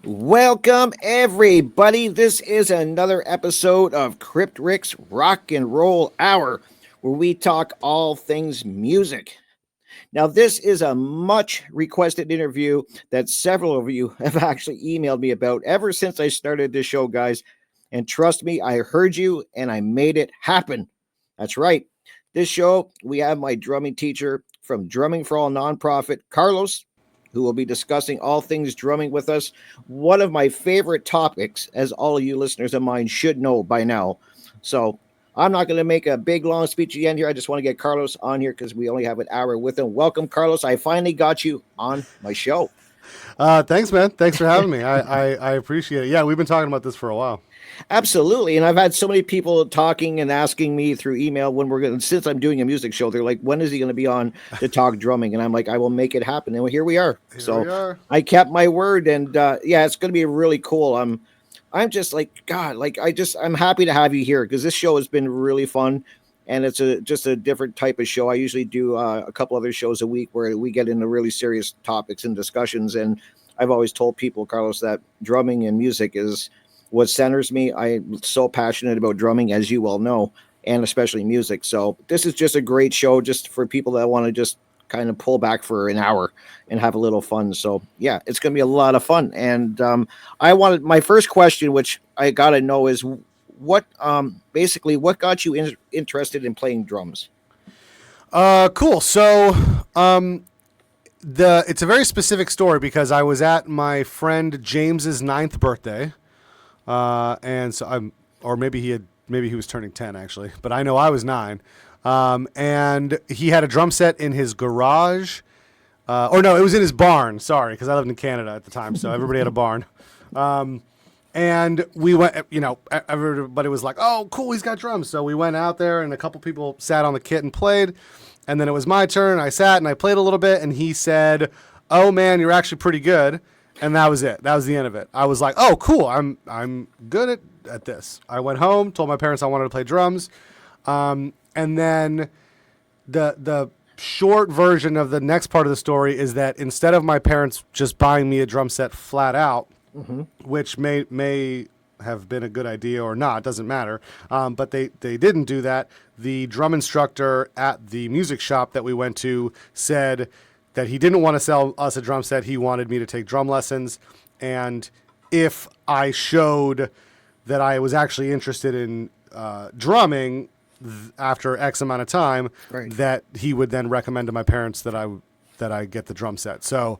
Welcome, everybody. This is another episode of Crypt Rock and Roll Hour, where we talk all things music. Now, this is a much requested interview that several of you have actually emailed me about ever since I started this show, guys. And trust me, I heard you and I made it happen. That's right. This show, we have my drumming teacher from Drumming for All nonprofit, Carlos, who will be discussing all things drumming with us. One of my favorite topics, as all of you listeners of mine should know by now. So I'm not going to make a big, long speech again here. I just want to get Carlos on here because we only have an hour with him. Welcome, Carlos. I finally got you on my show. Thanks, man. Thanks for having me. I appreciate it. Yeah, we've been talking about this for a while. Absolutely. And I've had so many people talking and asking me through email when we're going to, since I'm doing a music show, they're like, when is he going to be on to talk drumming? And I'm like, I will make it happen. And here we are. I kept my word. And yeah, it's going to be really cool. I'm just like, God, like, I'm happy to have you here because this show has been really fun. And it's just a different type of show. I usually do a couple other shows a week where we get into really serious topics and discussions. And I've always told people, Carlos, that drumming and music is what centers me. I'm so passionate about drumming, as you well know, and especially music. So this is just a great show just for people that want to just kind of pull back for an hour and have a little fun. So yeah, it's going to be a lot of fun. And I wanted my first question, which I got to know is what got you interested in playing drums? Cool. So it's a very specific story because I was at my friend James's 9th birthday. And so maybe he was turning 10 actually, but I know I was 9. And he had a drum set in his garage, or no, it was in his barn. Sorry. Cause I lived in Canada at the time. So everybody had a barn. And we went, everybody was like, oh, cool. He's got drums. So we went out there and a couple people sat on the kit and played. And then it was my turn. I sat and I played a little bit and he said, oh man, you're actually pretty good. And that was it. That was the end of it. I was like, oh, cool. I'm good at this. I went home, told my parents I wanted to play drums. And then the short version of the next part of the story is that instead of my parents just buying me a drum set flat out, which may have been a good idea or not, doesn't matter. But they didn't do that. The drum instructor at the music shop that we went to said that he didn't want to sell us a drum set. He wanted me to take drum lessons. And if I showed that I was actually interested in drumming after X amount of time, right, that he would then recommend to my parents that I get the drum set. So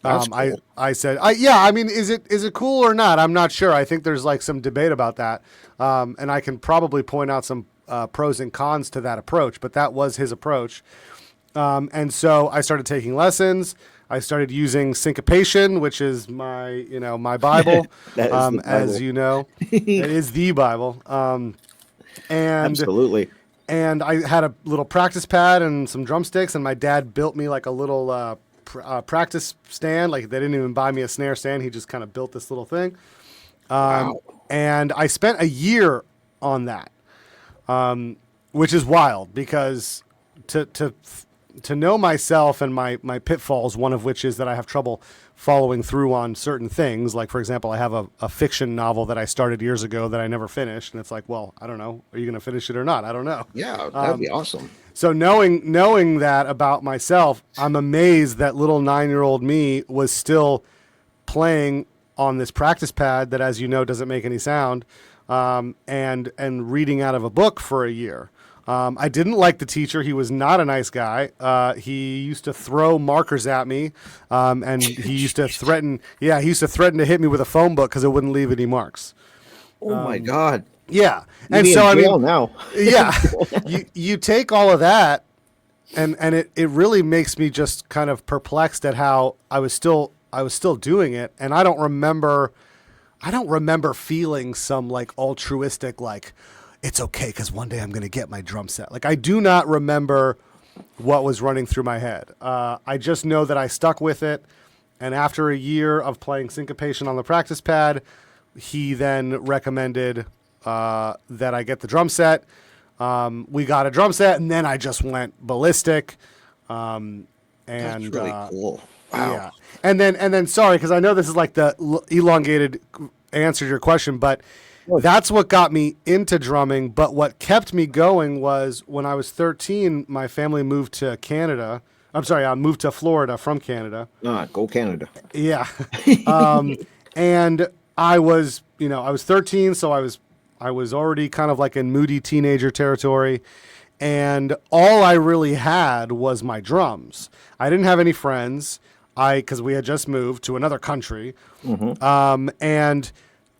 cool. I said, I mean, is it cool or not? I'm not sure. I think there's like some debate about that. And I can probably point out some pros and cons to that approach, but that was his approach. And so I started taking lessons. I started using syncopation, which is my Bible. That is the Bible. As you know, it is the Bible. And absolutely. And I had a little practice pad and some drumsticks, and my dad built me like a little practice stand. Like they didn't even buy me a snare stand. He just kind of built this little thing. Wow. And I spent a year on that, which is wild because to know myself and my pitfalls, one of which is that I have trouble following through on certain things. Like, for example, I have a fiction novel that I started years ago that I never finished. And it's like, well, I don't know. Are you going to finish it or not? I don't know. Yeah, that'd be awesome. So knowing that about myself, I'm amazed that little 9-year-old me was still playing on this practice pad that, as you know, doesn't make any sound, and reading out of a book for a year. I didn't like the teacher. He was not a nice guy. He used to throw markers at me, and he used to threaten. Yeah, he used to threaten to hit me with a phone book because it wouldn't leave any marks. Oh my God! Yeah, and so I mean, now, yeah, you take all of that, and it really makes me just kind of perplexed at how I was still doing it, and I don't remember feeling some like altruistic like, it's okay because one day I'm going to get my drum set. Like, I do not remember what was running through my head. I just know that I stuck with it. And after a year of playing syncopation on the practice pad, he then recommended that I get the drum set. We got a drum set, and then I just went ballistic. That's really cool. Wow. Yeah, and then sorry, because I know this is like the elongated answer to your question, but that's what got me into drumming. But what kept me going was when I was 13, my family moved to Canada. I'm sorry, I moved to Florida from Canada. Go Canada. Yeah, and I was 13, so I was already kind of like in moody teenager territory. And all I really had was my drums. I didn't have any friends. Because we had just moved to another country, and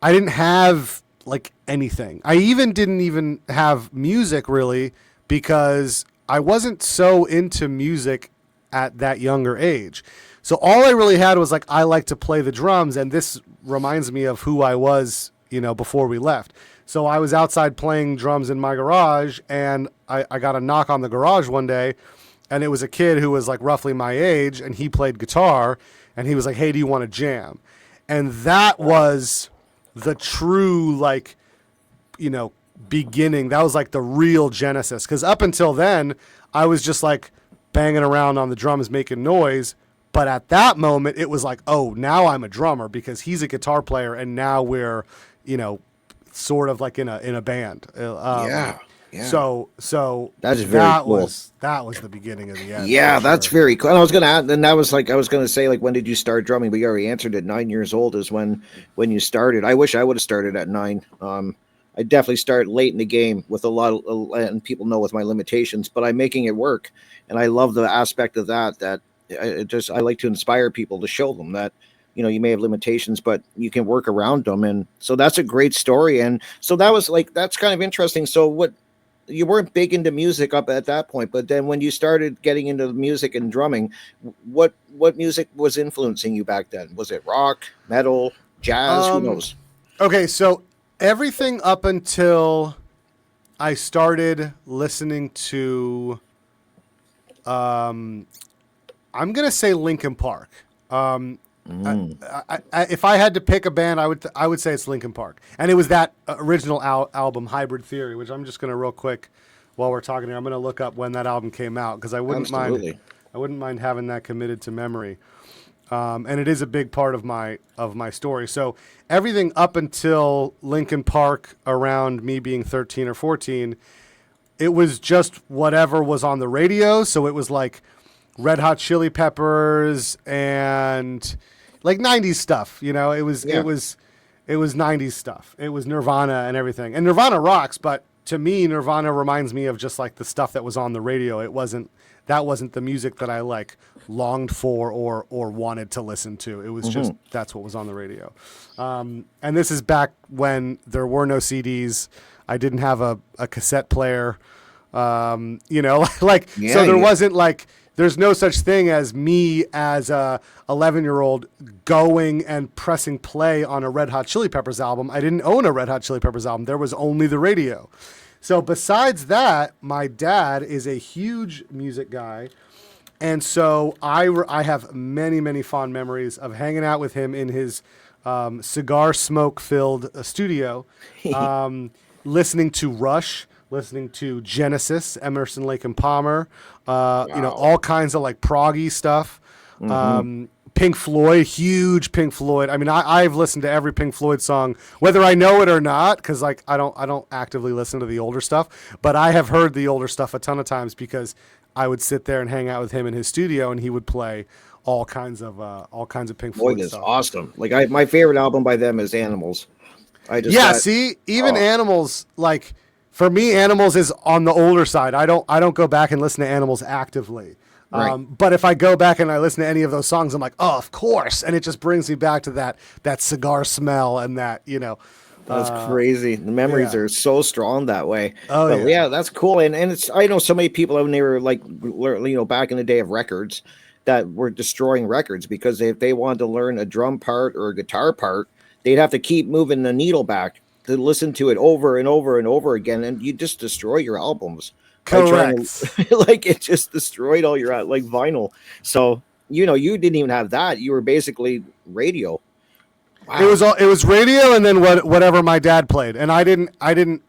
I didn't have like anything. I didn't even have music really because I wasn't so into music at that younger age. So all I really had was like, I like to play the drums, and this reminds me of who I was, before we left. So I was outside playing drums in my garage, and I got a knock on the garage one day. And it was a kid who was like roughly my age, and he played guitar, and he was like, "Hey, do you want to jam?" And that was the true beginning. That was like the real genesis. Because up until then, I was just like banging around on the drums, making noise. But at that moment, it was like, oh, now I'm a drummer because he's a guitar player, and now we're, sort of like in a band. Yeah. So that's very cool. That was the beginning of the end. Yeah, that's very cool. And I was gonna add, and that was like I was gonna say, like, when did you start drumming? But you already answered it. 9 years old is when you started. I wish I would have started at 9. I definitely started late in the game with a lot of, and people know with my limitations, but I'm making it work, and I love the aspect of that. That I like to inspire people to show them that you may have limitations, but you can work around them, and so that's a great story. And so that's kind of interesting. So what? You weren't big into music up at that point, but then when you started getting into music and drumming, what music was influencing you back then? Was it rock, metal, jazz? Who knows? Okay, so everything up until I started listening to, I'm gonna say Linkin Park. If I had to pick a band, I would say it's Linkin Park, and it was that original album, Hybrid Theory, which I'm just going to real quick while we're talking here. I'm going to look up when that album came out because I wouldn't mind having that committed to memory, and it is a big part of my story. So everything up until Linkin Park, around me being 13 or 14, it was just whatever was on the radio. So it was like Red Hot Chili Peppers and like 90s stuff, it was 90s stuff. It was Nirvana and everything. And Nirvana rocks, but to me Nirvana reminds me of just like the stuff that was on the radio. That wasn't the music that I like longed for or wanted to listen to. It was just that's what was on the radio. And this is back when there were no CDs. I didn't have a cassette player. So there wasn't like, there's no such thing as me as a 11-year-old going and pressing play on a Red Hot Chili Peppers album. I didn't own a Red Hot Chili Peppers album. There was only the radio. So besides that, my dad is a huge music guy. And so I have many, many fond memories of hanging out with him in his cigar smoke-filled studio, listening to Rush, listening to Genesis, Emerson, Lake and Palmer, all kinds of like proggy stuff. Pink Floyd, huge Pink Floyd. I mean, I've listened to every Pink Floyd song, whether I know it or not, because like I don't actively listen to the older stuff, but I have heard the older stuff a ton of times because I would sit there and hang out with him in his studio, and he would play all kinds of Pink Floyd is stuff. Awesome. Like my favorite album by them is Animals. Animals, like. For me, Animals is on the older side. I don't go back and listen to Animals actively. Right. But if I go back and I listen to any of those songs, I'm like, oh, of course. And it just brings me back to that cigar smell and that, That's crazy. The memories are so strong that way. Oh, but yeah, that's cool. And it's, I know so many people when they were like, back in the day of records that were destroying records because if they wanted to learn a drum part or a guitar part, they'd have to keep moving the needle back to listen to it over and over and over again, and you just destroy your albums. Correct. Like it just destroyed all your like vinyl. So you didn't even have that. You were basically radio. Wow. It was radio, and then whatever my dad played, and I didn't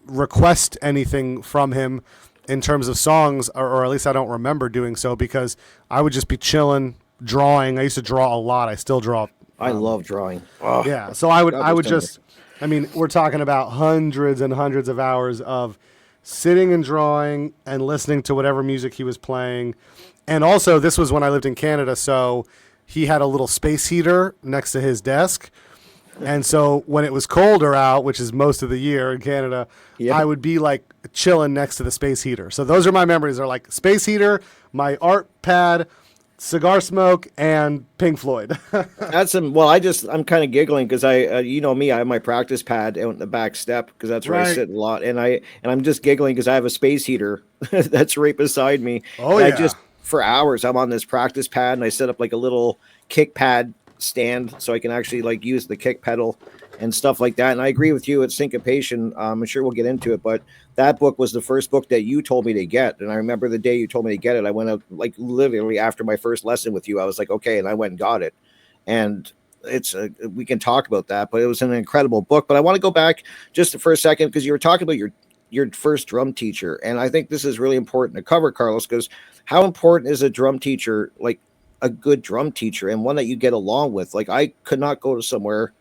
request anything from him in terms of songs, or at least I don't remember doing so, because I would just be chilling, drawing. I used to draw a lot. I still draw. I love drawing. Oh, yeah, so I would just. I mean, we're talking about hundreds and hundreds of hours of sitting and drawing and listening to whatever music he was playing, and also this was when I lived in Canada, so. He had a little space heater next to his desk. And so when it was colder out, which is most of the year in Canada, I would be like chilling next to the space heater. So those are my memories, are like space heater, my art pad, cigar smoke, and Pink Floyd. I'm kind of giggling because you know me, I have my practice pad out in the back step because that's where I sit a lot. And I'm just giggling because I have a space heater that's right beside me. Oh, and yeah. For hours, I'm on this practice pad, and I set up like a little kick pad stand so I can actually like use the kick pedal and stuff like that. And I agree with you. It's syncopation. I'm sure we'll get into it, but that book was the first book that you told me to get. And I remember the day you told me to get it, I went out like literally after my first lesson with you. I was like, okay, and I went and got it. And we can talk about that, but it was an incredible book. But I want to go back just for a second because you were talking about your first drum teacher, and I think this is really important to cover, Carlos, because how important is a drum teacher, like a good drum teacher, and one that you get along with? Like, I could not go to somewhere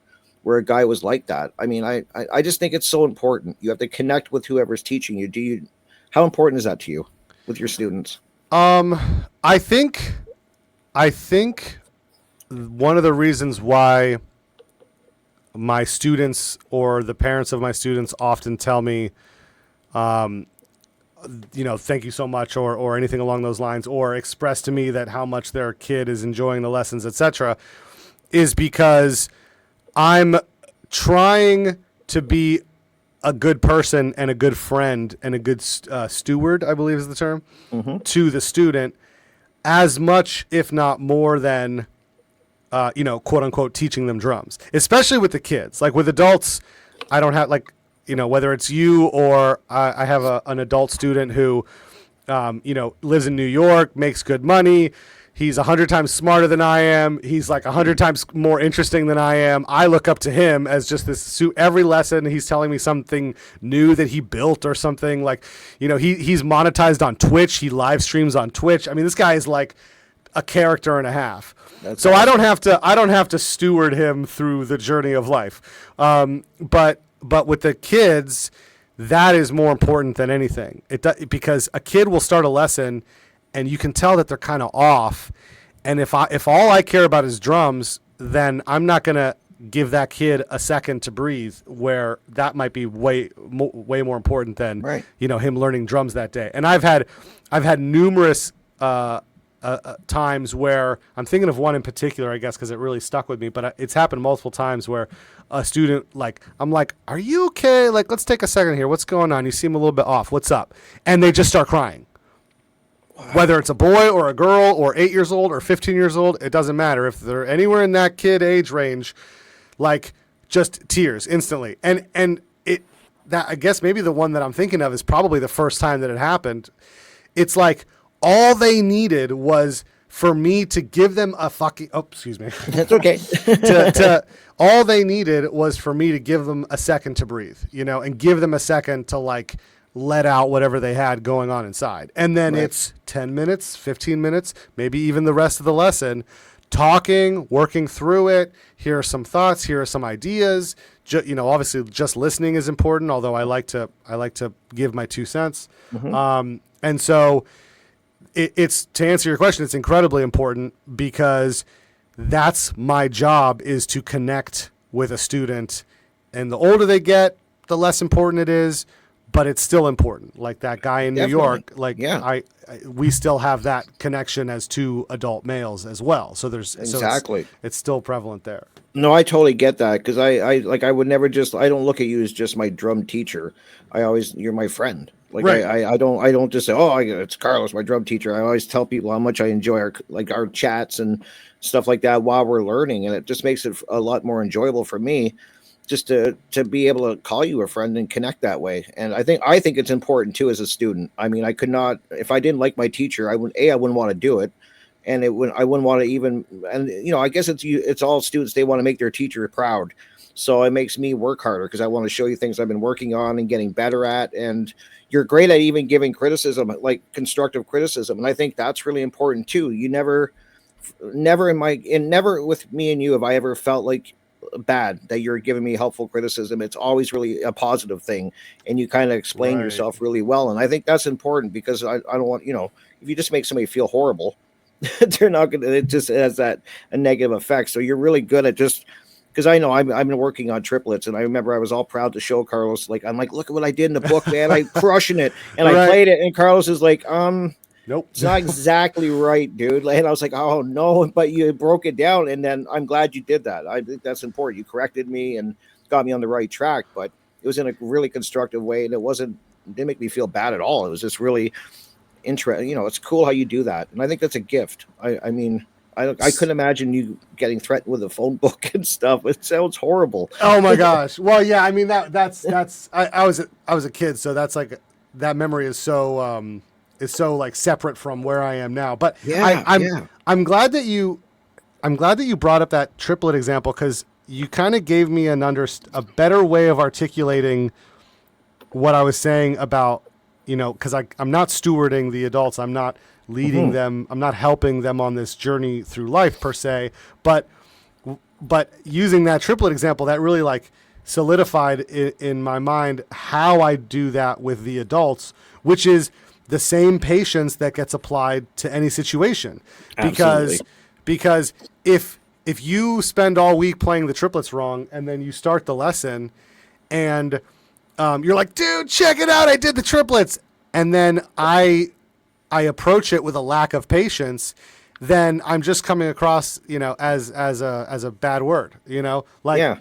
where a guy was like that. I mean, I just think it's so important. You have to connect with whoever's teaching you. How important is that to you with your students? I think one of the reasons why my students or the parents of my students often tell me, thank you so much, or anything along those lines, or express to me that how much their kid is enjoying the lessons, etc., is because I'm trying to be a good person and a good friend and a good steward, I believe is the term, to the student, as much, if not more than, quote unquote, teaching them drums, especially with the kids. Like with adults, I don't have whether it's you or I have an adult student who, lives in New York, makes good money. He's 100 times smarter than I am. He's like 100 times more interesting than I am. I look up to him as just this. Every lesson, he's telling me something new that he built or something. Like, he's monetized on Twitch. He live streams on Twitch. I mean, this guy is like a character and a half. That's so awesome. I don't have to steward him through the journey of life. But with the kids, that is more important than anything. Because a kid will start a lesson, and you can tell that they're kind of off. And if all I care about is drums, then I'm not gonna give that kid a second to breathe. Where that might be way more important than him learning drums that day. And I've had numerous times where I'm thinking of one in particular, I guess, because it really stuck with me. But it's happened multiple times where a student, I'm like, "Are you okay? Like, let's take a second here. What's going on? You seem a little bit off. What's up?" And they just start crying. Wow. Whether it's a boy or a girl or 8 years old or 15 years old, it doesn't matter. If they're anywhere in that kid age range, like just tears instantly. And that I guess maybe the one that I'm thinking of is probably the first time that it happened. It's like all they needed was for me to give them a fucking... Oh, excuse me. That's okay. All they needed was for me to give them a second to breathe, and give them a second to let out whatever they had going on inside. And then it's 10 minutes, 15 minutes, maybe even the rest of the lesson, talking, working through it. Here are some thoughts. Here are some ideas. Obviously just listening is important, although I like to give my 2 cents. Mm-hmm. And so it's, to answer your question, it's incredibly important because that's my job, is to connect with a student. And the older they get, the less important it is, but it's still important. Like that guy in New York, we still have that connection as two adult males as well. So it's still prevalent there. No, I totally get that, because I would never I don't look at you as just my drum teacher. You're my friend. Like I don't just say, it's Carlos, my drum teacher. I always tell people how much I enjoy our chats and stuff like that while we're learning, and it just makes it a lot more enjoyable for me just to be able to call you a friend and connect that way. And I think it's important too as a student. I mean, I could not, if I didn't like my teacher, I wouldn't want to do it. and I wouldn't want to even, and I guess it's all students, they want to make their teacher proud, so it makes me work harder because I want to show you things I've been working on and getting better at. And you're great at even giving criticism, like constructive criticism, and I think that's really important too. You never with me and you have I ever felt like bad that you're giving me helpful criticism. It's always really a positive thing, and you kind of explain Right. yourself really well. And I think that's important because I don't want, if you just make somebody feel horrible, they're not gonna, it just has that a negative effect. So you're really good at just, because I know I've been working on triplets, and I remember I was all proud to show Carlos, like, I'm like, look at what I did in the book, man, I crushing it. And I played it, and Carlos is like, nope, it's not exactly right, dude. And I was like, oh no, but you broke it down, and then I'm glad you did that. I think that's important. You corrected me and got me on the right track, but it was in a really constructive way, and it didn't make me feel bad at all. It was just really interesting. It's cool how you do that, and I think that's a gift. I mean, I couldn't imagine you getting threatened with a phone book and stuff. It sounds horrible. Oh my gosh. Well, yeah. I mean that's I was a kid, so that's like that memory is so like separate from where I am now. But Yeah, I'm glad that you brought up that triplet example, because you kind of gave me a better way of articulating what I was saying about, because I'm not stewarding the adults. I'm not leading them. I'm not helping them on this journey through life per se, but using that triplet example, that really like solidified in my mind how I do that with the adults, which is the same patience that gets applied to any situation. Absolutely. Because if you spend all week playing the triplets wrong, and then you start the lesson and you're like, dude, check it out, I did the triplets, and then I approach it with a lack of patience, then I'm just coming across, as a bad word, like, Yeah.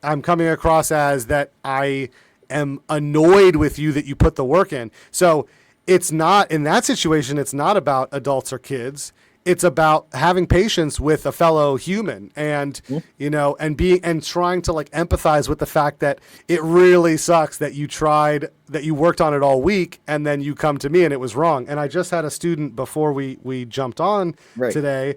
I'm coming across as that I am annoyed with you that you put the work in. So it's not, in that situation, it's not about adults or kids. It's about having patience with a fellow human, and, and trying to like empathize with the fact that it really sucks that you worked on it all week, and then you come to me and it was wrong. And I just had a student before we jumped on today,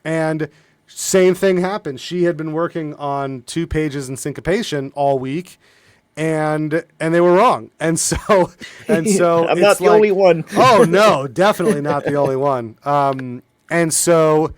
and same thing happened. She had been working on 2 pages in syncopation all week, and they were wrong. And so I'm not the only one. Oh no, definitely not the only one. And so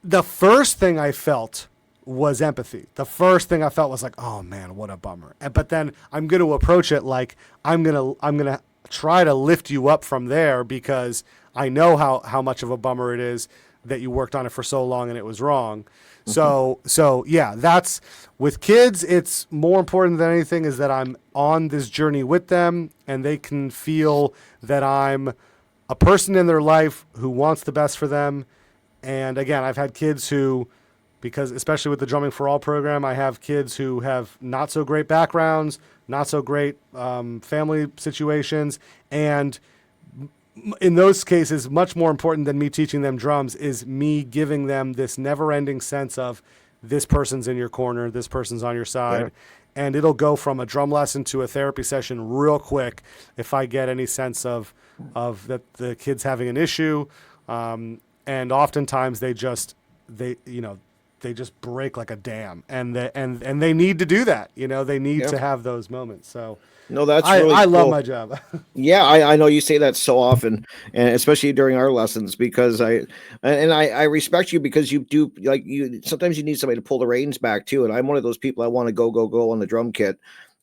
the first thing I felt was empathy. The first thing I felt was like, oh man, what a bummer. But then I'm going to approach it like I'm going to try to lift you up from there, because I know how much of a bummer it is that you worked on it for so long and it was wrong. So yeah, that's, with kids, it's more important than anything is that I'm on this journey with them, and they can feel that I'm a person in their life who wants the best for them. And again, I've had kids who, because especially with the Drumming for All program, I have kids who have not so great backgrounds, not so great family situations. And in those cases, much more important than me teaching them drums is me giving them this never-ending sense of, this person's in your corner, this person's on your side. Yeah. And it'll go from a drum lesson to a therapy session real quick if I get any sense of that the kid's having an issue. And oftentimes they just break like a dam, and they need to do that. They need to have those moments. So no, that's really I cool. love my job. Yeah, I know you say that so often, and especially during our lessons, because I respect you, because you do, like, sometimes you need somebody to pull the reins back too. And I'm one of those people, I want to go on the drum kit.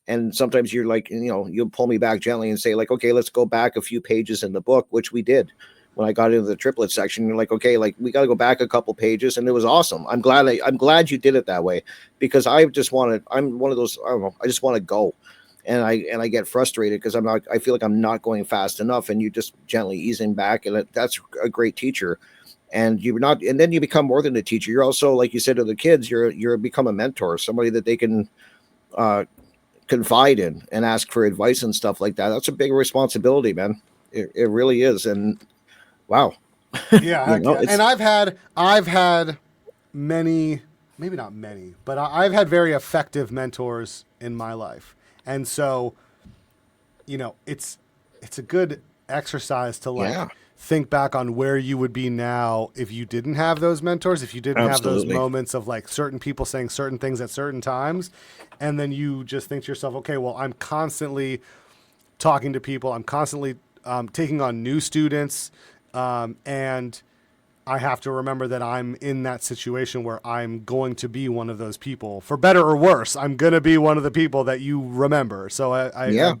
And sometimes you're like, you'll pull me back gently and say like, okay, let's go back a few pages in the book, which we did when I got into the triplet section. You're like, okay, like we got to go back a couple pages, and it was awesome. I'm glad you did it that way, because I'm one of those, I don't know, I just want to go. And I get frustrated because I feel like I'm not going fast enough, and you just gently easing back, and that's a great teacher. And then you become more than a teacher. You're also, like you said to the kids, you're become a mentor, somebody that they can confide in and ask for advice and stuff like that. That's a big responsibility, man. It really is. And wow. Yeah. And I've had many, maybe not many, but I've had very effective mentors in my life. And so, it's a good exercise to think back on where you would be now if you didn't have those mentors, if you didn't have those Absolutely. moments of like certain people saying certain things at certain times. And then you just think to yourself, okay, well, I'm constantly talking to people. I'm constantly taking on new students. And I have to remember that I'm in that situation where I'm going to be one of those people. For better or worse, I'm going to be one of the people that you remember. So Yeah.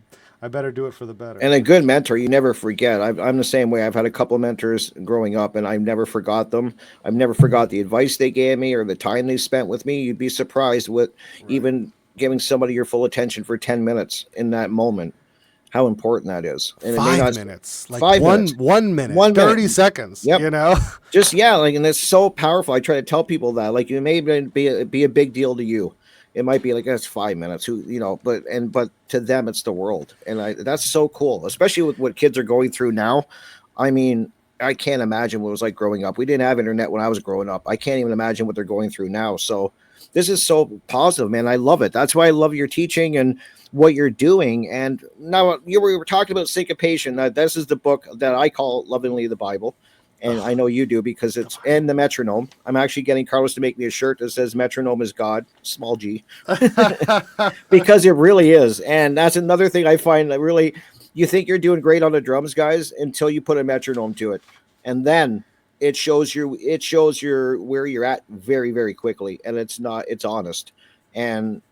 I better do it for the better. And a good mentor, you never forget. I'm the same way. I've had a couple of mentors growing up, and I've never forgot them. I've never forgot the advice they gave me or the time they spent with me. You'd be surprised with even giving somebody your full attention for 10 minutes in that moment, how important that is. And it may not 5 minutes, like 5 minutes, 1 minute, 1 minute. 30 seconds, Yep. you know? Just, yeah, like, and it's so powerful. I try to tell people that, like, it may be a big deal to you. It might be like, that's 5 minutes, but to them, it's the world. And that's so cool, especially with what kids are going through now. I mean, I can't imagine what it was like growing up. We didn't have internet when I was growing up. I can't even imagine what they're going through now. So this is so positive, man. I love it. That's why I love your teaching and what you're doing. And now we were talking about syncopation. This is the book that I call lovingly the Bible. And I know you do because it's in the metronome. I'm actually getting Carlos to make me a shirt that says metronome is God, small g, because it really is. And that's another thing I find that really, you think you're doing great on the drums, guys, until you put a metronome to it. And then it shows your where you're at very, very quickly. And it's honest. And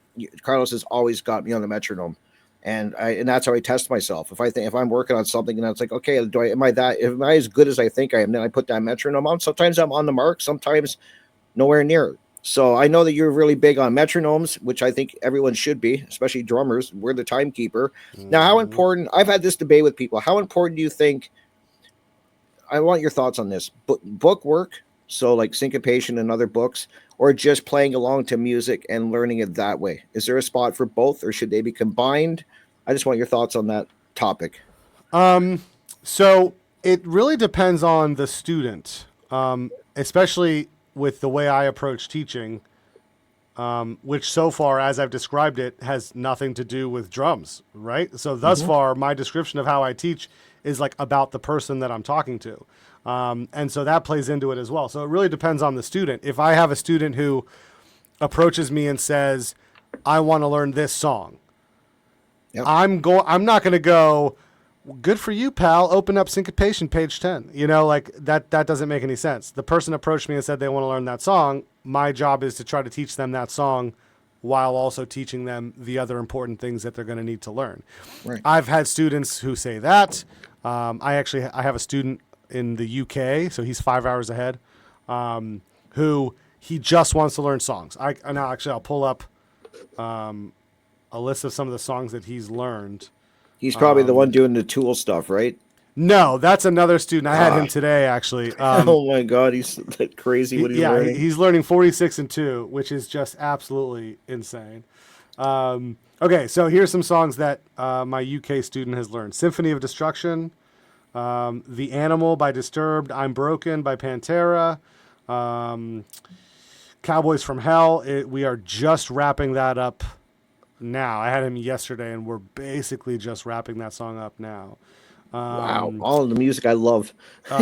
Carlos has always got me on the metronome. And that's how I test myself. If I'm working on something and it's like, okay, am I as good as I think I am? Then I put that metronome on. Sometimes I'm on the mark, sometimes nowhere near. So I know that you're really big on metronomes, which I think everyone should be, especially drummers. We're the timekeeper. Now, how important? I've had this debate with people. How important do you think? I want your thoughts on this. Book work, so like syncopation and other books, or just playing along to music and learning it that way? Is there a spot for both, or should they be combined? I just want your thoughts on that topic. So it really depends on the student, especially with the way I approach teaching, which so far, as I've described it, has nothing to do with drums, right? So thus far, my description of how I teach is like about the person that I'm talking to. And so that plays into it as well. So it really depends on the student. If I have a student who approaches me and says, I want to learn this song, yep, I'm not going to go, good for you, pal, open up syncopation page 10. Like that doesn't make any sense. The person approached me and said they want to learn that song. My job is to try to teach them that song while also teaching them the other important things that they're going to need to learn. Right. I've had students who say that. I have a student in the UK, so he's 5 hours ahead, who he just wants to learn songs. I'll pull up a list of some of the songs that he's learned. He's probably the one doing the Tool stuff, right? No, that's another student. I had him today, actually. Oh my God, he's like crazy what he's learning. He's learning 46 and 2, which is just absolutely insane. Okay, so here's some songs that my UK student has learned. Symphony of Destruction, The Animal by Disturbed, I'm Broken by Pantera, Cowboys from Hell. We are just wrapping that up now. I had him yesterday, and we're basically just wrapping that song up now. Wow, all of the music I love.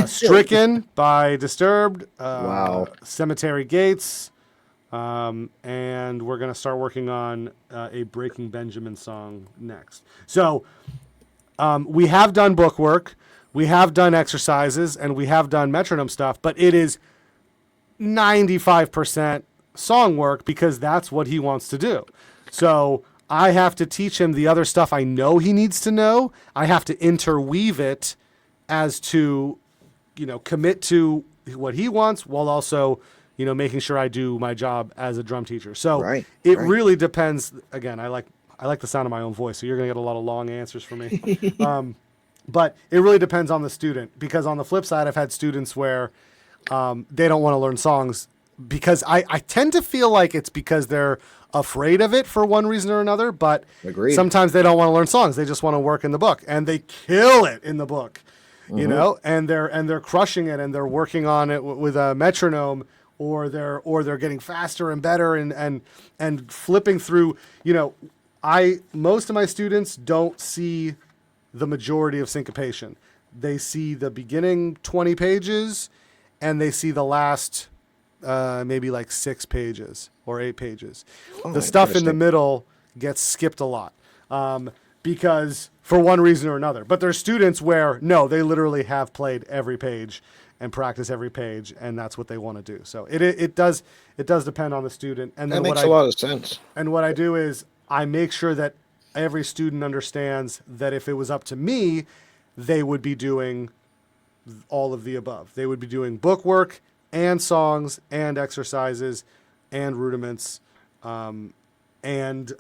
Stricken by Disturbed. Wow. Cemetery Gates. And we're going to start working on a Breaking Benjamin song next. So we have done book work, we have done exercises, and we have done metronome stuff, but it is 95% song work because that's what he wants to do. So I have to teach him the other stuff I know he needs to know. I have to interweave it as to, commit to what he wants while also, making sure I do my job as a drum teacher. So it really depends. Again, I like the sound of my own voice, so you're going to get a lot of long answers from me. But it really depends on the student, because on the flip side, I've had students where they don't want to learn songs because I tend to feel like it's because they're afraid of it for one reason or another, but sometimes they don't want to learn songs. They just want to work in the book, and they kill it in the book, and they're crushing it, and they're working on it with a metronome, or they're getting faster and better and flipping through. Most of my students don't see the majority of syncopation. they see the beginning 20 pages and they see the last maybe like 6 pages or 8 pages. Oh, The stuff in the interesting. middle gets skipped a lot because for one reason or another. But there's students where, no, they literally have played every page and practice every page, and that's what they want to do. So it does depend on the student. And That then makes a lot of sense. what I do is I make sure that every student understands that if it was up to me, they would be doing all of the above. They would be doing book work and songs and exercises and rudiments, and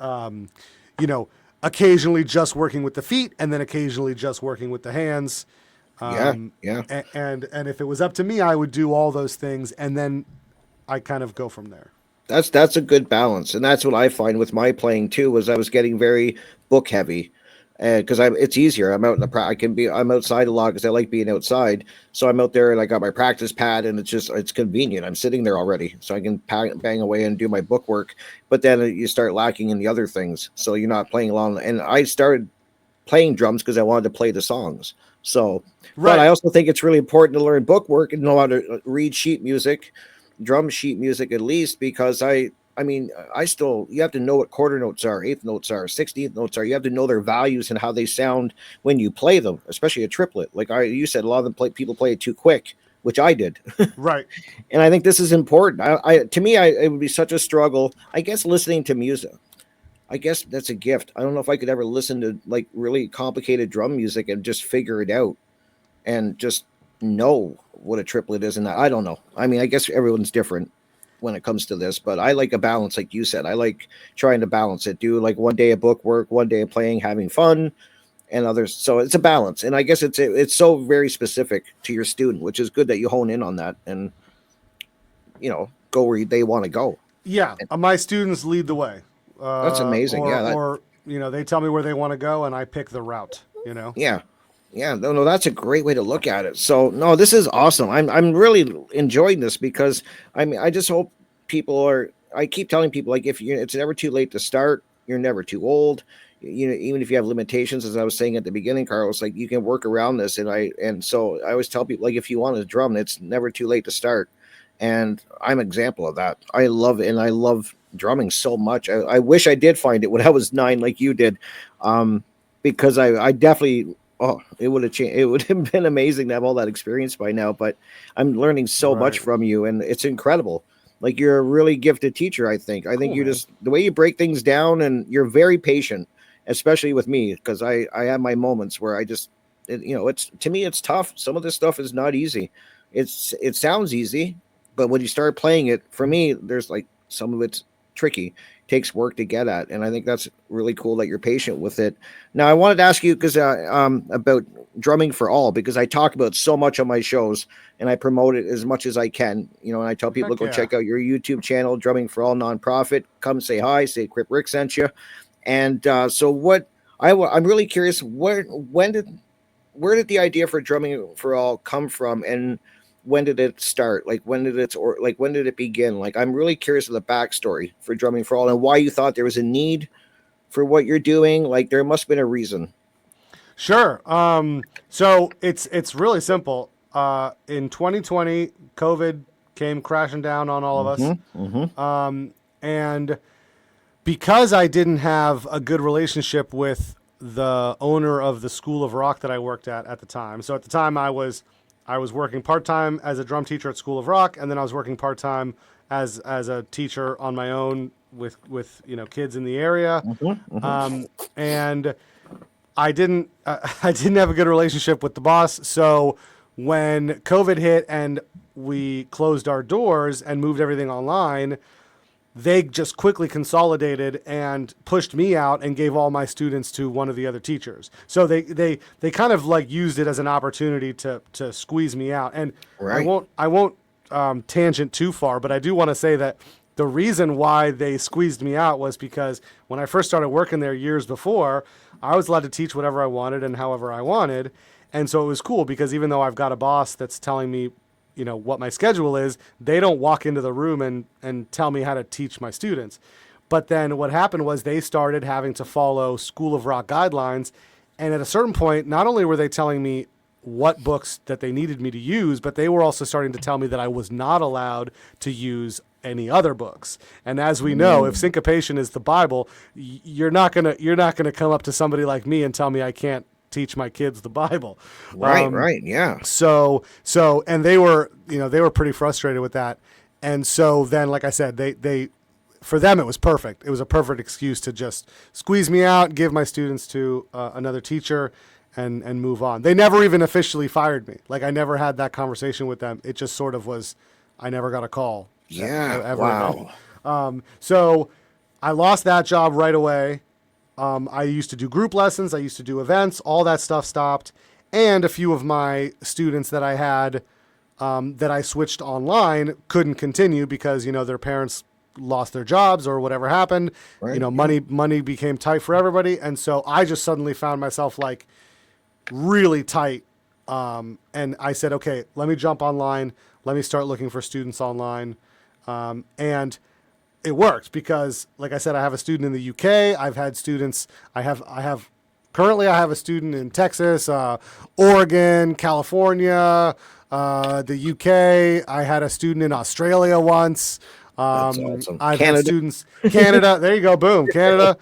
occasionally just working with the feet, and then occasionally just working with the hands. Yeah, yeah. And if it was up to me, I would do all those things, and then I kind of go from there. That's a good balance, and that's what I find with my playing too. Was I was getting very book heavy, and because it's easier. I'm out in I'm outside a lot because I like being outside. So I'm out there and I got my practice pad, and it's convenient. I'm sitting there already, so I can bang away and do my book work. But then you start lacking in the other things, so you're not playing along. And I started playing drums because I wanted to play the songs. So, Right. but I also think it's really important to learn book work and know how to read sheet music, drum sheet music at least, because I mean, I still, you have to know what quarter notes are, eighth notes are, 16th notes are. You have to know their values and how they sound when you play them, especially a triplet. Like you said, a lot of people play it too quick, which I did. Right. And I think this is important. To me, it would be such a struggle. I guess listening to music. I guess that's a gift. I don't know if I could ever listen to like really complicated drum music and just figure it out and just know what a triplet is. And I don't know. I mean, I guess everyone's different when it comes to this, but I like a balance, like you said. I like trying to balance it. Do like one day of book work, one day of playing, having fun, and others. So it's a balance, and I guess it's so very specific to your student, which is good that you hone in on that and go where they want to go. Yeah, my students lead the way. That's amazing. Or they tell me where they want to go, and I pick the route. Yeah. Yeah, no, that's a great way to look at it. So, no, this is awesome. I'm really enjoying this because I mean, I just hope people are. I keep telling people like it's never too late to start. You're never too old. Even if you have limitations, as I was saying at the beginning, Carlos, like you can work around this. And so I always tell people like if you want to drum, it's never too late to start. And I'm an example of that. I love it, and I love drumming so much. I wish I did find it when I was 9, like you did, because I definitely. Oh, it would have changed. It would have been amazing to have all that experience by now. But I'm learning so much from you, and it's incredible. Like you're a really gifted teacher. I think. Cool, you just the way you break things down, and you're very patient, especially with me, because I have my moments where it's to me it's tough. Some of this stuff is not easy. It sounds easy, but when you start playing it, for me, there's like some of it's tricky. Takes work to get at, and I think that's really cool that you're patient with it. Now, I wanted to ask you because about drumming for all, because I talk about so much on my shows and I promote it as much as I can. And I tell people to go check out your YouTube channel, Drumming for All Nonprofit. Come say hi, say Crypt Rick sent you. And so, what I'm really curious, where did the idea for Drumming for All come from, and when did it start? Like when did it begin? Like I'm really curious of the backstory for Drumming for All and why you thought there was a need for what you're doing. Like there must have been a reason. Sure. So it's really simple. In 2020, COVID came crashing down on all of us. Mm-hmm. And because I didn't have a good relationship with the owner of the School of Rock that I worked at the time. So at the time I was working part-time as a drum teacher at School of Rock, and then I was working part-time as a teacher on my own with kids in the area. And I didn't have a good relationship with the boss. So when COVID hit and we closed our doors and moved everything online, they just quickly consolidated and pushed me out and gave all my students to one of the other teachers. So they kind of like used it as an opportunity to squeeze me out. And right. I won't tangent too far, but I do want to say that the reason why they squeezed me out was because when I first started working there years before, I was allowed to teach whatever I wanted and however I wanted. And so it was cool because even though I've got a boss that's telling me what my schedule is, they don't walk into the room and tell me how to teach my students. But then what happened was they started having to follow School of Rock guidelines. And at a certain point, not only were they telling me what books that they needed me to use, but they were also starting to tell me that I was not allowed to use any other books. And as we know, if syncopation is the Bible, you're not gonna come up to somebody like me and tell me I can't teach my kids the Bible. Right, yeah. So and they were pretty frustrated with that. And so then, like I said, they for them it was perfect. It was a perfect excuse to just squeeze me out, give my students to another teacher, and move on. They never even officially fired me. Like, I never had that conversation with them. It just sort of was, I never got a call. Yeah, ever wow. again. So I lost that job right away. I used to do group lessons. I used to do events. All that stuff stopped. And a few of my students that I had that I switched online couldn't continue because, their parents lost their jobs or whatever happened. Right, money became tight for everybody. And so I just suddenly found myself like really tight. And I said, okay, let me jump online. Let me start looking for students online. And it worked because, like I said, I have a student in the UK. I've had students. Currently I have a student in Texas, Oregon, California, the UK. I had a student in Australia once. That's awesome. I've had students, Canada. There you go. Boom. Canada.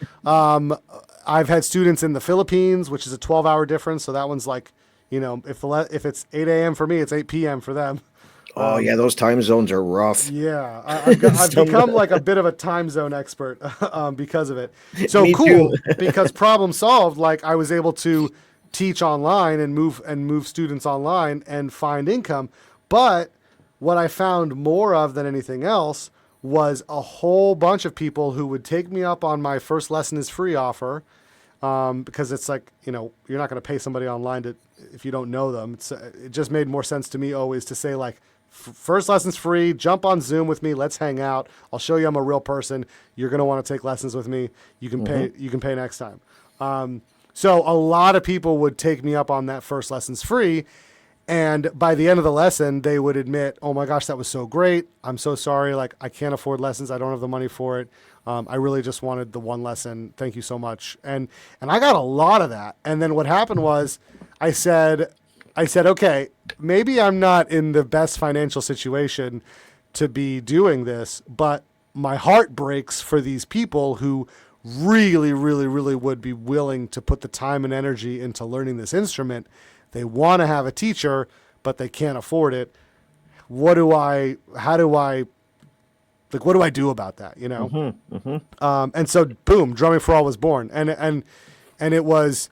I've had students in the Philippines, which is a 12-hour difference. So that one's like, if it's 8 a.m. for me, it's 8 p.m. for them. Oh yeah, those time zones are rough. Yeah, I've become like a bit of a time zone expert because of it. So Me cool, too. because problem solved. Like, I was able to teach online and move students online and find income. But what I found more of than anything else was a whole bunch of people who would take me up on my first lesson is free offer. Because it's like, you're not going to pay somebody online if you don't know them. It just made more sense to me always to say, like, first lesson's free, jump on Zoom with me, let's hang out. I'll show you I'm a real person. You're going to want to take lessons with me. You can pay next time. So a lot of people would take me up on that first lesson's free. And by the end of the lesson, they would admit, oh my gosh, that was so great. I'm so sorry. Like, I can't afford lessons. I don't have the money for it. I really just wanted the one lesson. Thank you so much. And I got a lot of that. And then what happened was I said, okay, maybe I'm not in the best financial situation to be doing this, but my heart breaks for these people who really, really, really would be willing to put the time and energy into learning this instrument. They want to have a teacher, but they can't afford it. What do I do about that? And so boom, Drumming for All was born. And it was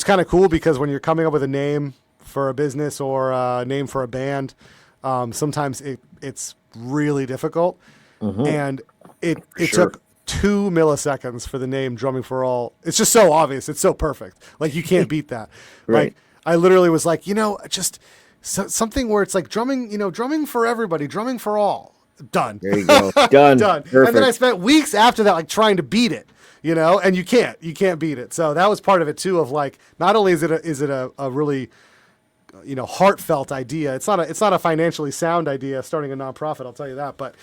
kind of cool because when you're coming up with a name for a business or a name for a band, sometimes it's really difficult. And it took 2 milliseconds for the name Drumming for All. It's just so obvious. It's so perfect. Like, you can't beat that. Right. Like, I literally was like, just something where it's like drumming for everybody, drumming for all. Done. There you go. Done. Done. Perfect. And then I spent weeks after that, like, trying to beat it, and you can't beat it. So that was part of it too, of like, not only is it a really, heartfelt idea. It's not a financially sound idea starting a nonprofit, I'll tell you that, but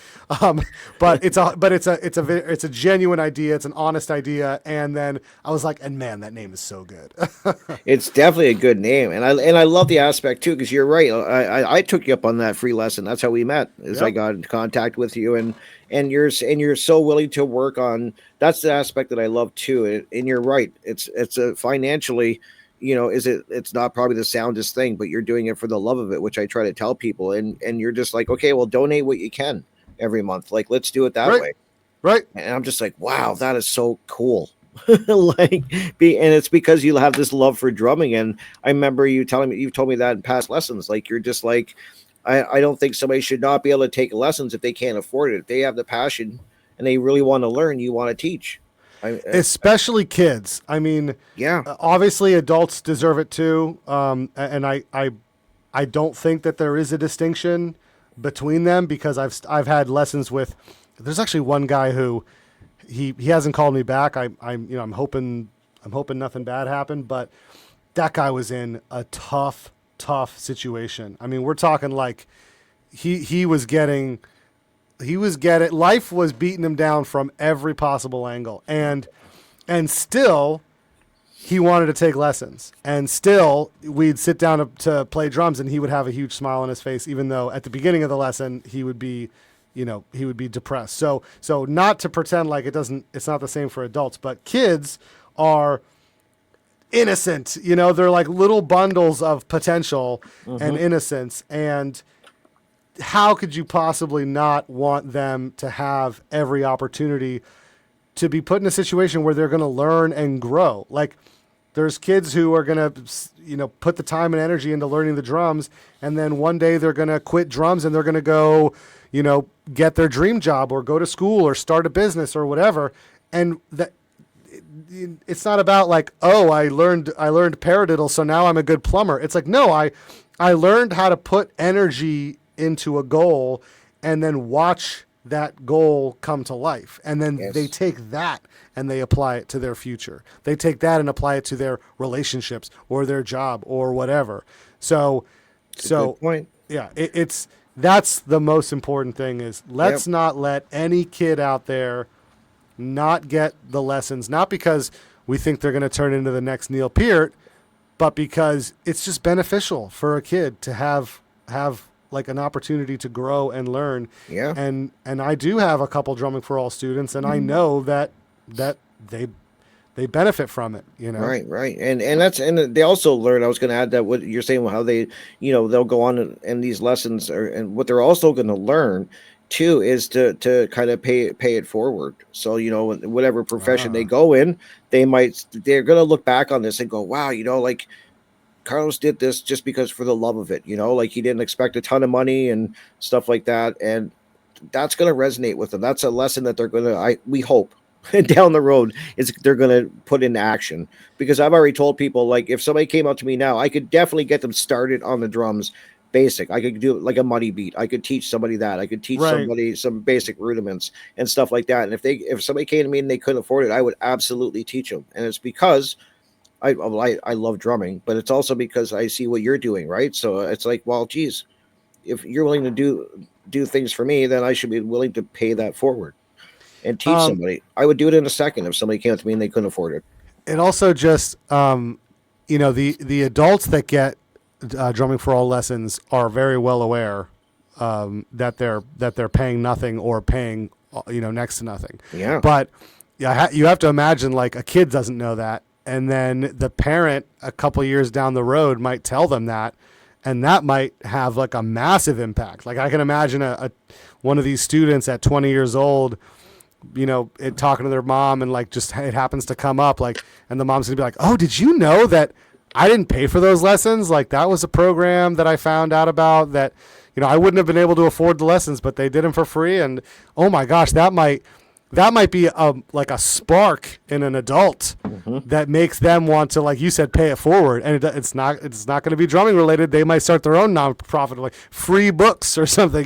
it's a genuine idea. It's an honest idea. And then I was like, and man, that name is so good. It's definitely a good name, and I love the aspect too, because you're right. I took you up on that free lesson. That's how we met. I got in contact with you, and you're so willing to work on. That's the aspect that I love too. And you're right. It's a financially, it's not probably the soundest thing, but you're doing it for the love of it, which I try to tell people. And you're just like, okay, well, donate what you can every month. Like, let's do it that way. Right. And I'm just like, wow, that is so cool. And it's because you have this love for drumming. And I remember you've told me that in past lessons. Like, you're just like, I don't think somebody should not be able to take lessons if they can't afford it. If they have the passion and they really want to learn, you want to teach. Especially kids. I mean, obviously adults deserve it too. And I don't think that there is a distinction between them, because I've had lessons with, there's actually one guy who he hasn't called me back. I'm hoping nothing bad happened, but that guy was in a tough situation. I mean, we're talking like he was getting life was beating him down from every possible angle, and still he wanted to take lessons, and still we'd sit down to play drums, and he would have a huge smile on his face, even though at the beginning of the lesson he would be, he would be depressed. So not to pretend like it's not the same for adults, but kids are innocent. They're like little bundles of potential and innocence, and how could you possibly not want them to have every opportunity to be put in a situation where they're going to learn and grow? Like, there's kids who are going to, put the time and energy into learning the drums, and then one day they're going to quit drums and they're going to go, get their dream job or go to school or start a business or whatever. And it's not about like, oh, I learned paradiddle, so now I'm a good plumber. It's like, no, I learned how to put energy into a goal and then watch that goal come to life. And then they take that and they apply it to their future. They take that and apply it to their relationships or their job or whatever. So good point. Yeah, that's the most important thing is let's not let any kid out there not get the lessons, not because we think they're going to turn into the next Neil Peart, but because it's just beneficial for a kid to have like an opportunity to grow and learn. Yeah. And I do have a couple Drumming for All students, and I know that they benefit from it, Right. And they also learn, I was going to add that what you're saying, how they, they'll go on and these lessons and what they're also going to learn too is to kind of pay it forward. So, whatever profession they go in, they're going to look back on this and go, wow, like Carlos did this just because for the love of it, like he didn't expect a ton of money and stuff like that. And that's going to resonate with them. That's a lesson that they're going to, we hope down the road they're going to put into action, because I've already told people, like, if somebody came up to me now, I could definitely get them started on the drums. Basic. I could do like a money beat. I could teach somebody that. I could teach somebody some basic rudiments and stuff like that. And if somebody came to me and they couldn't afford it, I would absolutely teach them. And it's because I love drumming, but it's also because I see what you're doing, right? So it's like, well, geez, if you're willing to do things for me, then I should be willing to pay that forward and teach somebody. I would do it in a second if somebody came to me and they couldn't afford it. It also just, the adults that get Drumming for All lessons are very well aware that they're paying nothing or paying next to nothing. Yeah. But you have to imagine, like, a kid doesn't know that, and then the parent a couple years down the road might tell them that, and that might have like a massive impact. Like, I can imagine one of these students at 20 years old, talking to their mom, and like just it happens to come up, like, and the mom's gonna be like, "Oh, did you know that I didn't pay for those lessons? Like, that was a program that I found out about that, I wouldn't have been able to afford the lessons, but they did them for free. And oh my gosh, that might be like a spark in an adult that makes them want to, like you said, pay it forward. And it's not going to be drumming related. They might start their own nonprofit, like free books or something,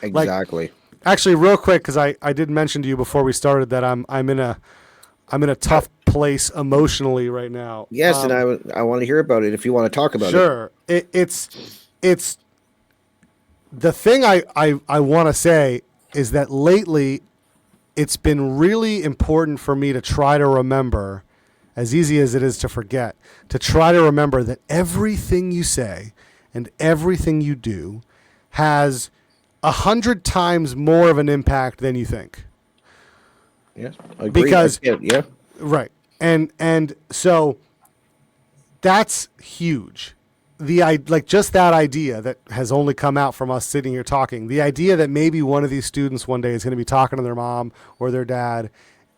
Exactly. Like, actually, real quick, because I did mention to you before we started that I'm in a tough place emotionally right now. Yes, and I want to hear about it if you want to talk about it. Sure. It's the thing I want to say is that lately it's been really important for me to try to remember, as easy as it is to forget, to try to remember that everything you say and everything you do has 100 times more of an impact than you think. Yes, I agree. Because yeah, right, and so that's huge. Just that idea that has only come out from us sitting here talking. The idea that maybe one of these students one day is going to be talking to their mom or their dad,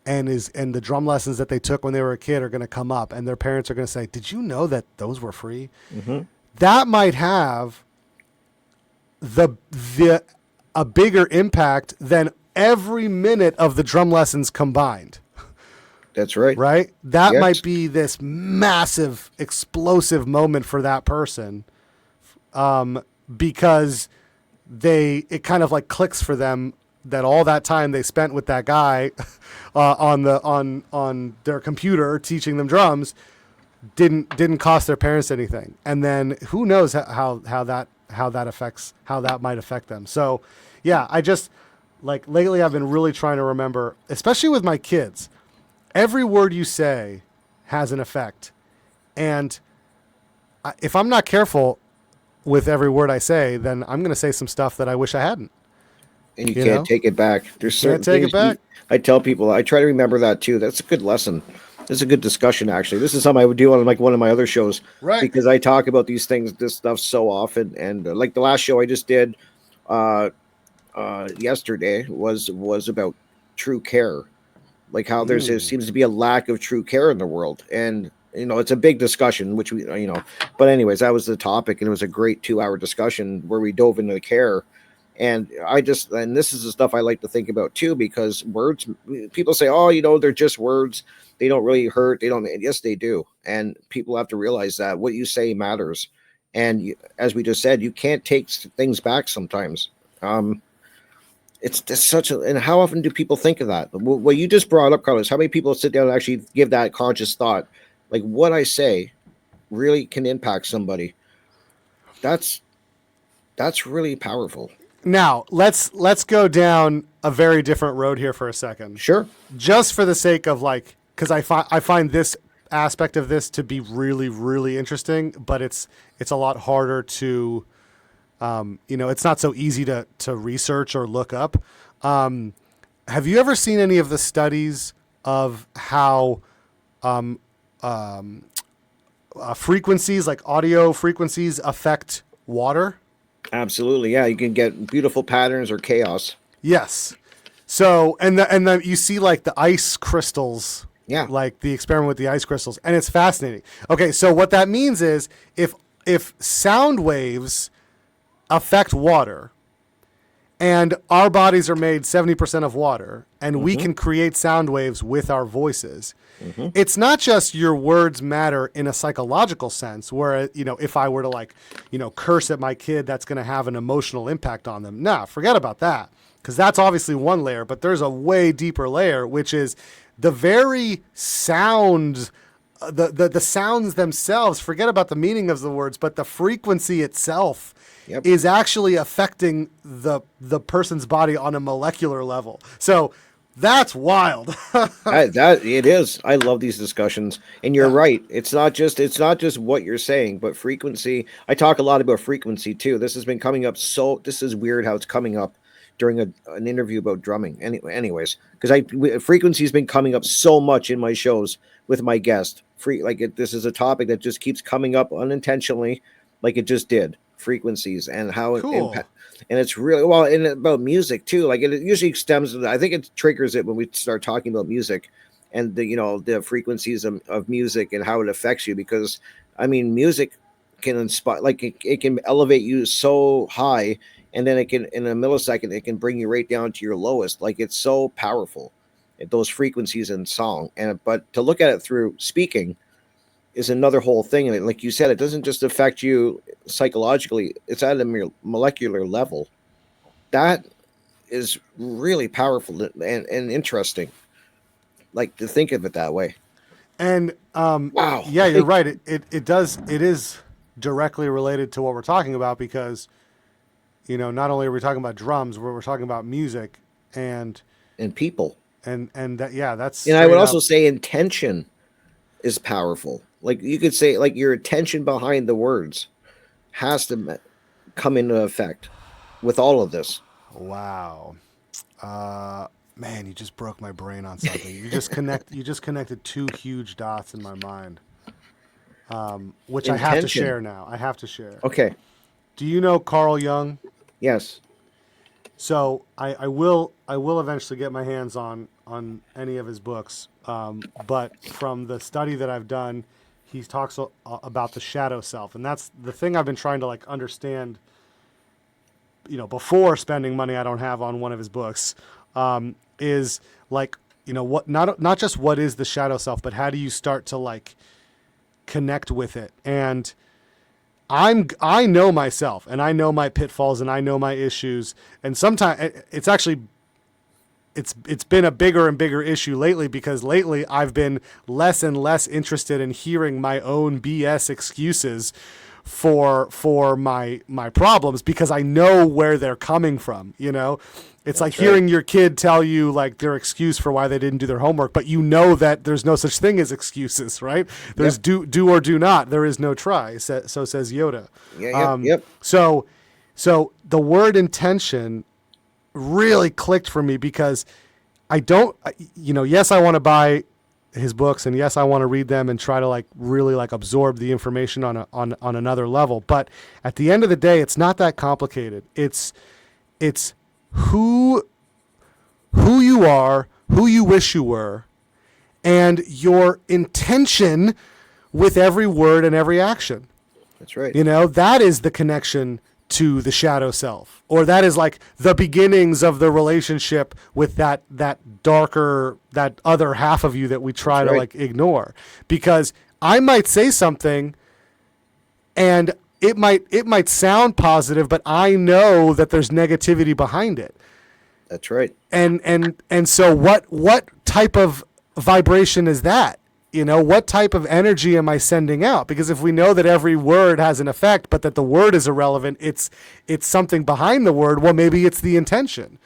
and the drum lessons that they took when they were a kid are going to come up, and their parents are going to say, "Did you know that those were free?" Mm-hmm. That might have a bigger impact than every minute of the drum lessons combined. That's right. Right? That might be this massive, explosive moment for that person, because it kind of like clicks for them that all that time they spent with that guy on their computer teaching them drums didn't cost their parents anything. And then who knows how that might affect them. So yeah, I just, like, lately I've been really trying to remember, especially with my kids, every word you say has an effect. And if I'm not careful with every word I say, then I'm going to say some stuff that I wish I hadn't. And you can't take it back. There's certain things I tell people. I try to remember that too. That's a good lesson. It's a good discussion, actually. This is something I would do on like one of my other shows, right? Because I talk about these things, this stuff, so often. And like the last show I just did yesterday was about true care, like how there seems to be a lack of true care in the world, and it's a big discussion, which we. But anyways, that was the topic, and it was a great 2-hour discussion where we dove into the care. And this is the stuff I like to think about too, because words, people say, oh, they're just words. They don't really hurt. They don't. Yes, they do. And people have to realize that what you say matters. And as we just said, you can't take things back sometimes. It's just and how often do people think of that? What you just brought up, Carlos, how many people sit down and actually give that conscious thought? Like, what I say really can impact somebody. That's really powerful. Now, let's go down a very different road here for a second. Sure. Just for the sake of because I find this aspect of this to be really, really interesting, but it's a lot harder to, it's not so easy to research or look up. Have you ever seen any of the studies of how frequencies, like audio frequencies, affect water? Absolutely, yeah. You can get beautiful patterns or chaos. Yes. So, and then you see like the ice crystals. Yeah. Like the experiment with the ice crystals, and it's fascinating. Okay, so what that means is if sound waves affect water, and our bodies are made 70% of water, and we can create sound waves with our voices. It's not just your words matter in a psychological sense, where, if I were to curse at my kid, that's going to have an emotional impact on them. Nah, forget about that, because that's obviously one layer, but there's a way deeper layer, which is the very sound, the sounds themselves. Forget about the meaning of the words, but the frequency itself is actually affecting the person's body on a molecular level. So that's wild. That it is. I love these discussions, and you're right. It's not just what you're saying, but frequency. I talk a lot about frequency too. This has been coming up. So this is weird how it's coming up during an interview about drumming. Anyways, because frequency has been coming up so much in my shows with my guest. This is a topic that just keeps coming up unintentionally, like it just did. Frequencies and how it impacts. And it's really and about music too. Like it usually stems. I think it triggers it when we start talking about music, and the frequencies of music and how it affects you. Because music can inspire. Like it can elevate you so high, and then it can, in a millisecond, it can bring you right down to your lowest. Like it's so powerful, those frequencies in song. But to look at it through speaking is another whole thing. And like you said, it doesn't just affect you psychologically, it's at a molecular level. That is really powerful and interesting, like to think of it that way. And wow, yeah, you're right. It is directly related to what we're talking about, because not only are we talking about drums, we're talking about music and people and that, that's. And I would also say intention is powerful. Like you could say, like your attention behind the words has to come into effect with all of this. Wow. Man, you just broke my brain on something. You just connected two huge dots in my mind. Which intention. I have to share now. I have to share. Okay. Do you know Carl Jung? Yes. So I will eventually get my hands on any of his books. But from the study that I've done, he talks about the shadow self, and that's the thing I've been trying to understand. Before spending money I don't have on one of his books, is what not just what is the shadow self, but how do you start to connect with it? And I know myself, and I know my pitfalls, and I know my issues, and sometimes it's actually. It's been a bigger and bigger issue lately, because lately I've been less and less interested in hearing my own BS excuses for my problems because I know where they're coming from. You know, it's like hearing your kid tell you like their excuse for why they didn't do their homework, but you know that there's no such thing as excuses, right? There's do or do not. There is no try. So says Yoda. So the word intention really clicked for me because I don't, yes, I want to buy his books and yes, I want to read them and try to like really like absorb the information on another level. But at the end of the day, it's not that complicated. It's who you are, who you wish you were, and your intention with every word and every action. That's right. That is the connection to the shadow self, or that is like the beginnings of the relationship with that darker, that other half of you that we try to like ignore. Because I might say something and it might sound positive, but I know that there's negativity behind it. That's right. And so what type of vibration is that? What type of energy am I sending out? Because if we know that every word has an effect, but that the word is irrelevant, it's something behind the word. Well, maybe it's the intention,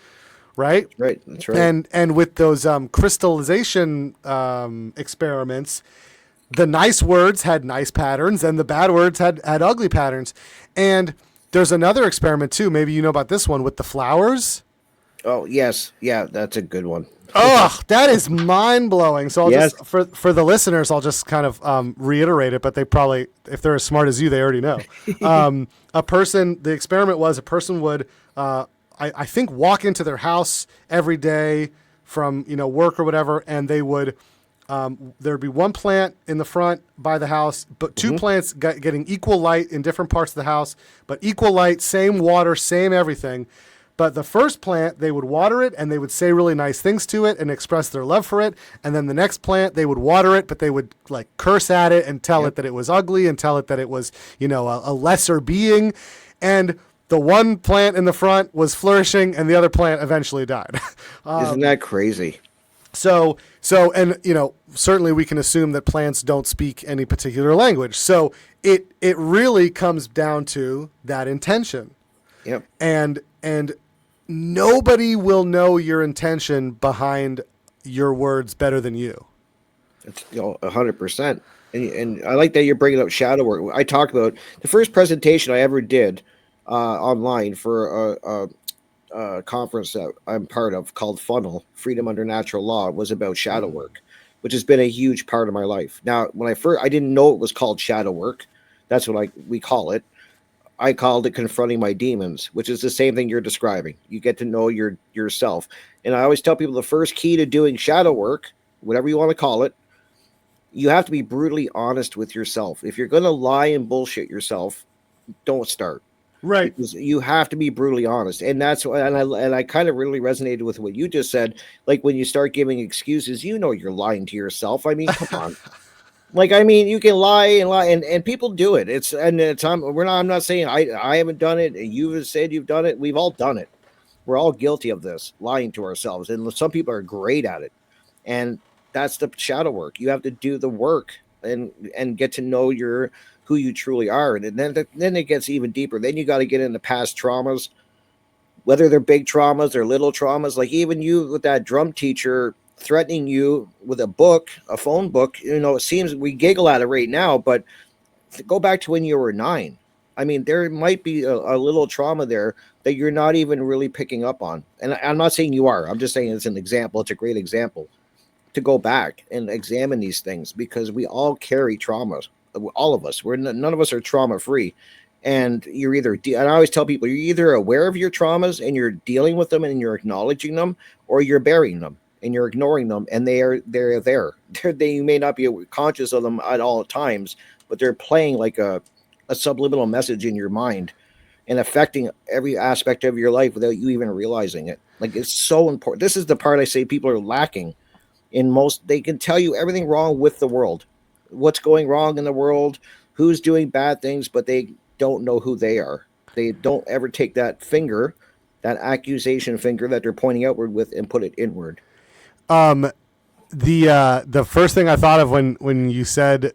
right? That's right. And with those crystallization experiments, the nice words had nice patterns, and the bad words had ugly patterns. And there's another experiment too. Maybe you know about this one with the flowers. Oh yes, yeah, that's a good one. Oh, that is mind blowing. So I'll just for the listeners, I'll just kind of reiterate it. But they probably, if they're as smart as you, they already know. The experiment was a person would, I think, walk into their house every day from work or whatever, and they would. There'd be one plant in the front by the house, but two plants getting equal light in different parts of the house, but equal light, same water, same everything. But the first plant, they would water it and they would say really nice things to it and express their love for it. And then the next plant, they would water it, but they would like curse at it and tell it that it was ugly and tell it that it was, a lesser being. And the one plant in the front was flourishing and the other plant eventually died. Isn't that crazy? So, and certainly we can assume that plants don't speak any particular language. So it really comes down to that intention. Yep. And nobody will know your intention behind your words better than you. It's 100%. And I like that you're bringing up shadow work. I talked about the first presentation I ever did online for a conference that I'm part of called Funnel, Freedom Under Natural Law, was about shadow work, which has been a huge part of my life. Now, when I didn't know it was called shadow work. That's what we call it. I called it confronting my demons, which is the same thing you're describing. You get to know yourself. And I always tell people the first key to doing shadow work, whatever you want to call it, you have to be brutally honest with yourself. If you're going to lie and bullshit yourself, don't start. Right. Because you have to be brutally honest. And that's what, and I kind of really resonated with what you just said. Like when you start giving excuses, you're lying to yourself. I mean, come on. You can lie and people do it. I'm not saying I haven't done it. You've said you've done it. We've all done it. We're all guilty of this, lying to ourselves. And some people are great at it. And that's the shadow work. You have to do the work and get to know who you truly are. And then it gets even deeper. Then you got to get into past traumas, whether they're big traumas or little traumas. Like even you with that drum teacher threatening you with a phone book, it seems we giggle at it right now, but go back to when you were 9. I mean, there might be a little trauma there that you're not even really picking up on. And I'm not saying you are. I'm just saying it's an example. It's a great example to go back and examine these things because we all carry traumas. All of us. None of us are trauma free. And you're either, and I always tell people, you're either aware of your traumas and you're dealing with them and you're acknowledging them, or you're burying them and you're ignoring them, and they're there. You may not be conscious of them at all times, but they're playing like a subliminal message in your mind and affecting every aspect of your life without you even realizing it. Like, it's so important. This is the part I say people are lacking in most. They can tell you everything wrong with the world, what's going wrong in the world, who's doing bad things, but they don't know who they are. They don't ever take that finger, that accusation finger that they're pointing outward with, and put it inward. The first thing I thought of when you said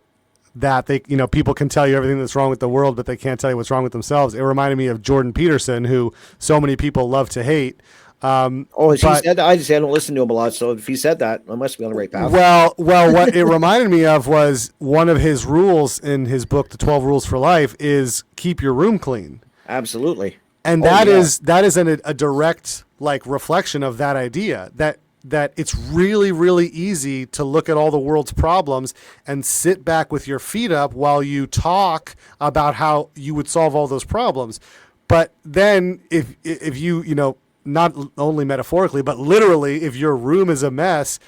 that they, people can tell you everything that's wrong with the world, but they can't tell you what's wrong with themselves. It reminded me of Jordan Peterson, who so many people love to hate. Has he said that? I just I don't listen to him a lot, so if he said that, I must be on the right path. Well, what it reminded me of was one of his rules in his book, The 12 Rules for Life, is keep your room clean. Absolutely. And that is a direct reflection of that idea that it's really, really easy to look at all the world's problems and sit back with your feet up while you talk about how you would solve all those problems. But then if you, not only metaphorically, but literally, if your room is a mess,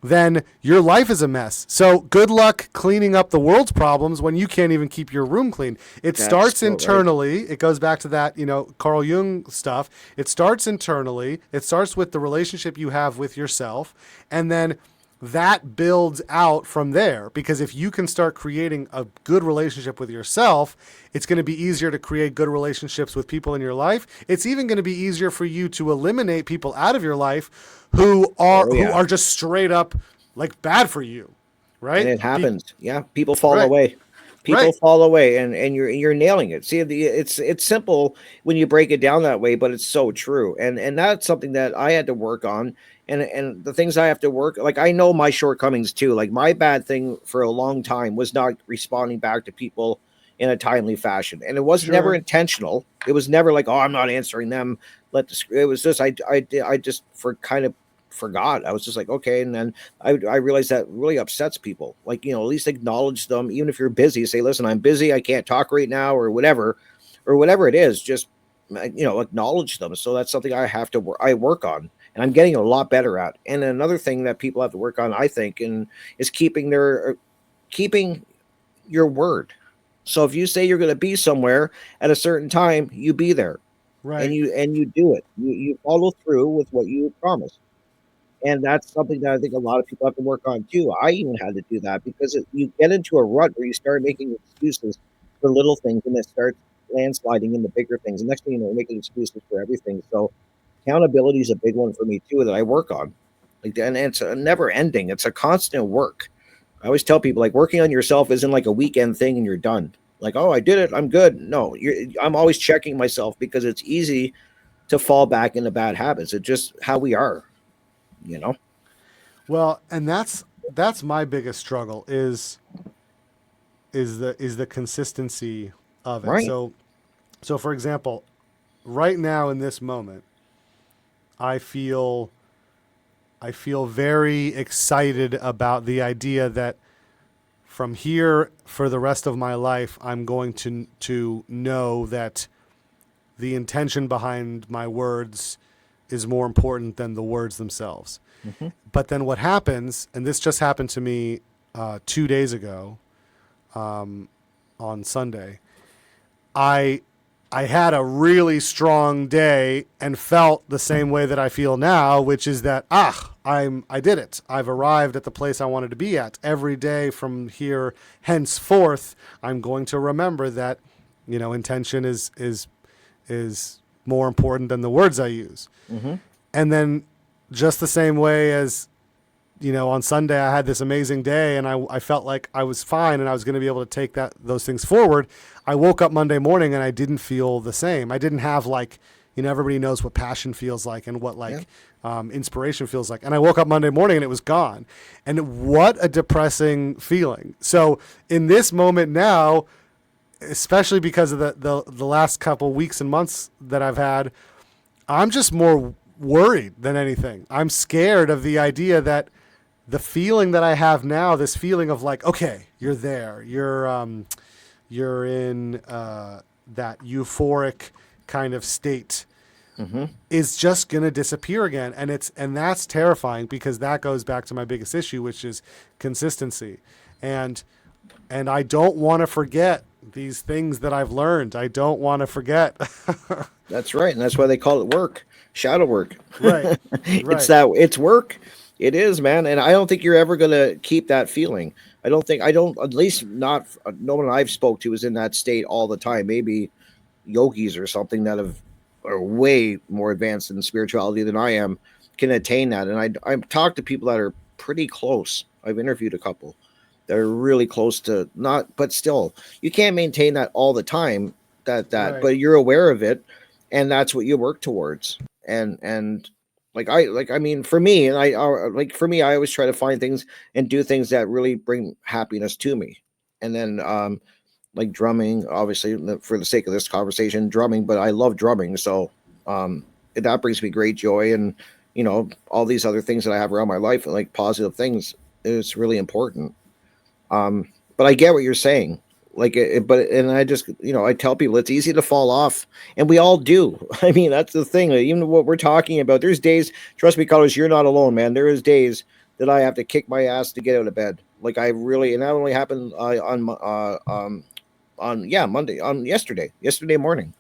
then your life is a mess. So good luck cleaning up the world's problems when you can't even keep your room clean. It starts internally. Right. It goes back to that, Carl Jung stuff. It starts internally. It starts with the relationship you have with yourself. And then that builds out from there, because if you can start creating a good relationship with yourself, it's going to be easier to create good relationships with people in your life. It's even going to be easier for you to eliminate people out of your life who are just straight up bad for you, right? And it happens. People fall away. People fall away, and you're nailing it. See, it's simple when you break it down that way, but it's so true. And that's something that I had to work on. And the things I have to work, I know my shortcomings too. My bad thing for a long time was not responding back to people in a timely fashion. And it was never intentional. It was never I'm not answering them. It was just, I just forgot. I was just okay. And then I realized that really upsets people. At least acknowledge them. Even if you're busy, say, listen, I'm busy. I can't talk right now, or whatever it is. Just, acknowledge them. So that's something I have to I work on. And I'm getting a lot better at. And another thing that people have to work on, I think, is keeping your word. So if you say you're going to be somewhere at a certain time, you be there, right? And you do it. You follow through with what you promised. And that's something that I think a lot of people have to work on too. I even had to do that because you get into a rut where you start making excuses for little things, and it starts landsliding into bigger things. And next thing you know, you're making excuses for everything. So accountability is a big one for me too that I work on. And it's a never ending. It's a constant work. I always tell people working on yourself isn't a weekend thing and you're done. Oh, I did it, I'm good. No, I'm always checking myself because it's easy to fall back into bad habits. It's just how we are, Well, and that's my biggest struggle is the consistency of it. Right. So for example, right now in this moment, I feel very excited about the idea that from here for the rest of my life, I'm going to know that the intention behind my words is more important than the words themselves. Mm-hmm. But then what happens, and this just happened to me 2 days ago on Sunday, I had a really strong day and felt the same way that I feel now, which is that I did it. I've arrived at the place I wanted to be at. Every day from here henceforth, I'm going to remember that, intention is more important than the words I use. Mm-hmm. And then just the same way as, on Sunday I had this amazing day and I felt like I was fine and I was going to be able to take those things forward. I woke up Monday morning and I didn't feel the same. I didn't have everybody knows what passion feels like and what inspiration feels like. And I woke up Monday morning and it was gone. And what a depressing feeling. So in this moment now, especially because of the last couple weeks and months that I've had, I'm just more worried than anything. I'm scared of the idea that the feeling that I have now, this feeling of okay, you're there, you're in that euphoric kind of state, mm-hmm. is just going to disappear again. And that's terrifying because that goes back to my biggest issue, which is consistency. And I don't want to forget these things that I've learned. I don't want to forget. That's right. And that's why they call it work, shadow work. Right. It's work. It is, man. And I don't think you're ever going to keep that feeling. At least not no one I've spoke to is in that state all the time. Maybe yogis or something that are way more advanced in spirituality than I am can attain that. And I've talked to people that are pretty close. I've interviewed a couple that are really close to not, but still, you can't maintain that all the time. Right. But you're aware of it, and that's what you work towards. And I mean, for me, and for me, I always try to find things and do things that really bring happiness to me. And then like drumming, obviously for the sake of this conversation, drumming, but I love drumming, so that brings me great joy. And all these other things that I have around my life, like positive things, is really important. But I get what you're saying. And I just, I tell people it's easy to fall off, and we all do. I mean, that's the thing. Even what we're talking about, there's days, trust me, Carlos, you're not alone, man. There is days that I have to kick my ass to get out of bed. Like I really, and that only happened on Monday, on yesterday morning.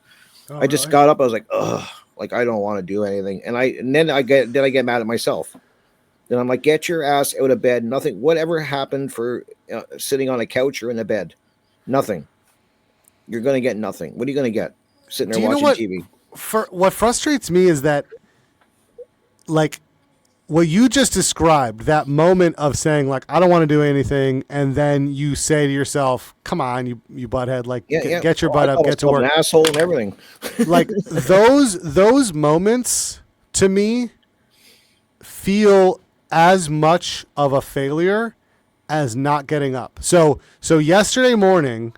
Oh, I just really? got up. I was like, ugh, like I don't want to do anything, and then I get mad at myself. Then I'm like, get your ass out of bed. Nothing, whatever happened for sitting on a couch or in a bed, nothing. You're gonna get nothing. What are you gonna get? Sitting Do there you know watching what? TV. For what frustrates me is that, like, what you just described, that moment of saying like I don't want to do anything, and then you say to yourself, "Come on, you butthead! Like, Yeah, yeah. get your Oh, I butt up, call get to myself an work." asshole and everything. Like those moments to me feel as much of a failure as not getting up. So yesterday morning,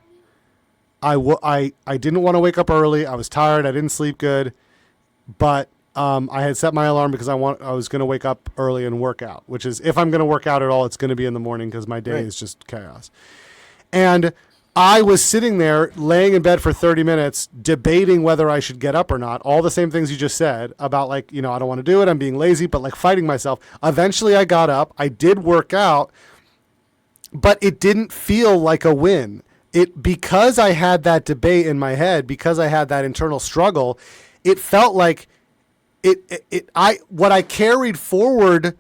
I didn't want to wake up early. I was tired. I didn't sleep good, but I had set my alarm because I was going to wake up early and work out. Which is, if I'm going to work out at all, it's going to be in the morning because my day Right. is just chaos. And I was sitting there laying in bed for 30 minutes debating whether I should get up or not. All the same things you just said about, like, I don't want to do it. I'm being lazy, but like fighting myself. Eventually I got up. I did work out, but it didn't feel like a win. Because I had that debate in my head, because I had that internal struggle, it felt like what I carried forward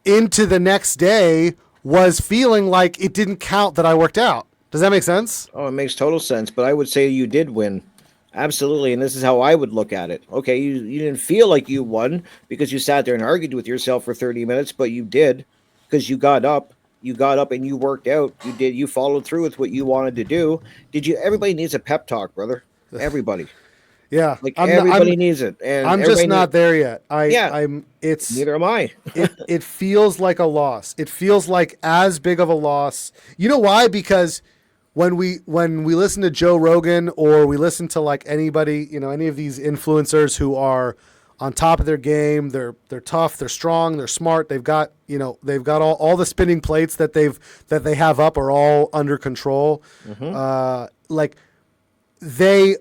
into the next day was feeling like it didn't count that I worked out. Does that make sense? Oh, it makes total sense. But I would say you did win. Absolutely. And this is how I would look at it. Okay, you didn't feel like you won because you sat there and argued with yourself for 30 minutes, but you did because you got up. You got up and you worked out. You followed through with what you wanted to do. Did you Everybody needs a pep talk, brother. Everybody. Yeah, Like everybody needs it. And I'm just everybody not there yet. Yeah, It's neither am I. it feels like a loss. It feels like as big of a loss. You know why? Because when we listen to Joe Rogan, or we listen to like anybody, any of these influencers who are on top of their game, they're tough, they're strong, they're smart, they've got all the spinning plates that they have up are all under control. Like they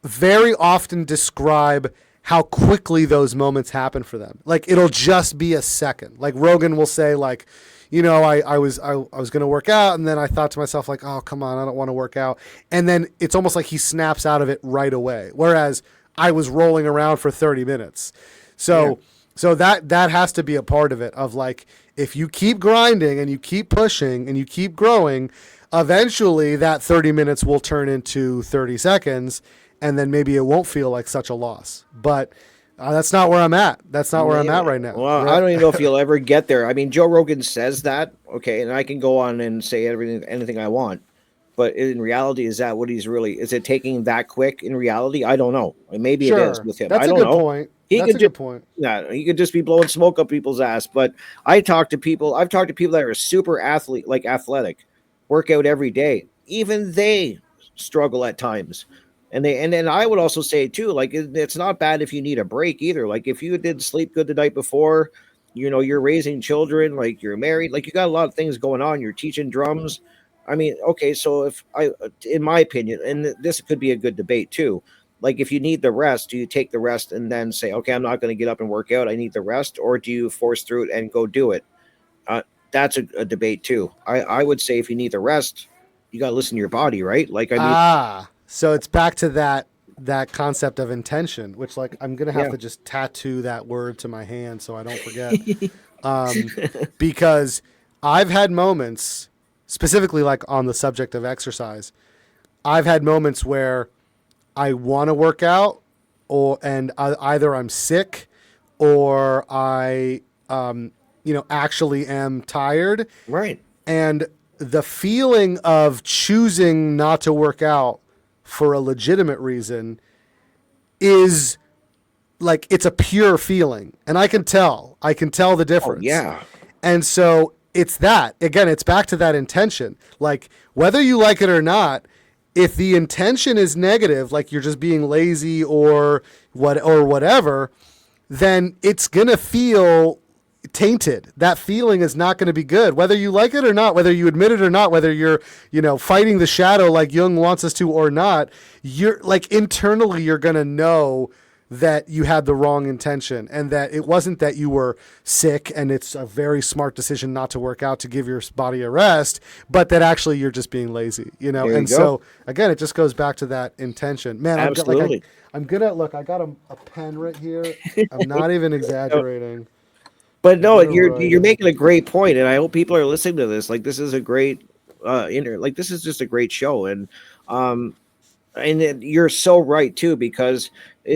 very often describe how quickly those moments happen for them. Like it'll just be a second. Like Rogan will say, like, I was going to work out, and then I thought to myself, like, oh, come on, I don't want to work out. And then it's almost like he snaps out of it right away. Whereas I was rolling around for 30 minutes. So that has to be a part of it, of like, if you keep grinding and you keep pushing and you keep growing, eventually that 30 minutes will turn into 30 seconds, and then maybe it won't feel like such a loss. But that's not where I'm at. That's not where I'm at right now. Well, I don't even know if you'll ever get there. I mean, Joe Rogan says that, okay, and I can go on and say anything I want. But in reality, is that what he's really? Is it taking that quick? In reality, I don't know. Maybe it is Sure. with him. That's I a don't good know. point. He That's could a just, good point. yeah, he could just be blowing smoke up people's ass. But I talk to people. I've talked to people that are super athletic, work out every day. Even they struggle at times. And then I would also say too, like it's not bad if you need a break either. Like if you didn't sleep good the night before, you're raising children, like you're married, like you got a lot of things going on. You're teaching drums. I mean, okay, so in my opinion, and this could be a good debate too. Like if you need the rest, do you take the rest and then say, okay, I'm not going to get up and work out. I need the rest, or do you force through it and go do it? That's a debate too. I would say if you need the rest, you got to listen to your body, right? Like I mean, So it's back to that concept of intention, which, like, I'm gonna have yeah. to just tattoo that word to my hand so I don't forget. Because I've had moments, specifically like on the subject of exercise, I've had moments where I want to work out, and either I'm sick, or I actually am tired, Right. And the feeling of choosing not to work out for a legitimate reason is like it's a pure feeling, and I can tell the Oh difference. yeah. And so it's that again, it's back to that intention. Like whether you like it or not, if the intention is negative, like you're just being lazy or whatever, then it's gonna feel tainted. That feeling is not going to be good, whether you like it or not, whether you admit it or not, whether you're, fighting the shadow like Jung wants us to or not. You're like internally, you're going to know that you had the wrong intention and that it wasn't that you were sick and it's a very smart decision not to work out to give your body a rest, but that actually you're just being lazy, There you And go. so again, it just goes back to that intention. Man, I've got Absolutely. I'm gonna look. I got a pen right here. I'm not even exaggerating. But I'm no, gonna you're write. making a great point, and I hope people are listening to this. Like this is a great like this is just a great show, um you're so right too, because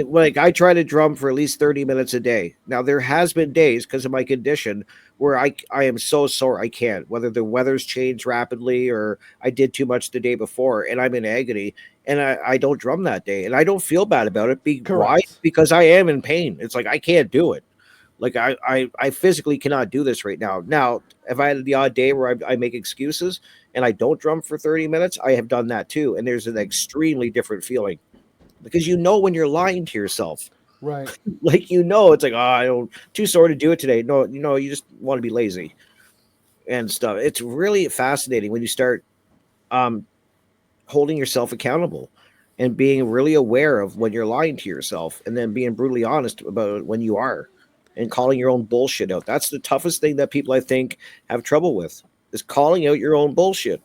like I try to drum for at least 30 minutes a day. Now there has been days because of my condition where I am so sore I can't, whether the weather's changed rapidly or I did too much the day before and I'm in agony, and I don't drum that day and I don't feel bad about it. Why? Correct. Because I am in pain. It's like I can't do it. Like I physically cannot do this right now. Now, if I had the odd day where I make excuses and I don't drum for 30 minutes, I have done that too. And there's an extremely different feeling because you know when you're lying to yourself. Right. Like it's like, oh, I don't too sore to do it today. No, you just want to be lazy and stuff. It's really fascinating when you start um holding yourself accountable and being really aware of when you're lying to yourself and then being brutally honest about when you are and calling your own bullshit out. That's the toughest thing that people I think have trouble with is calling out your own bullshit.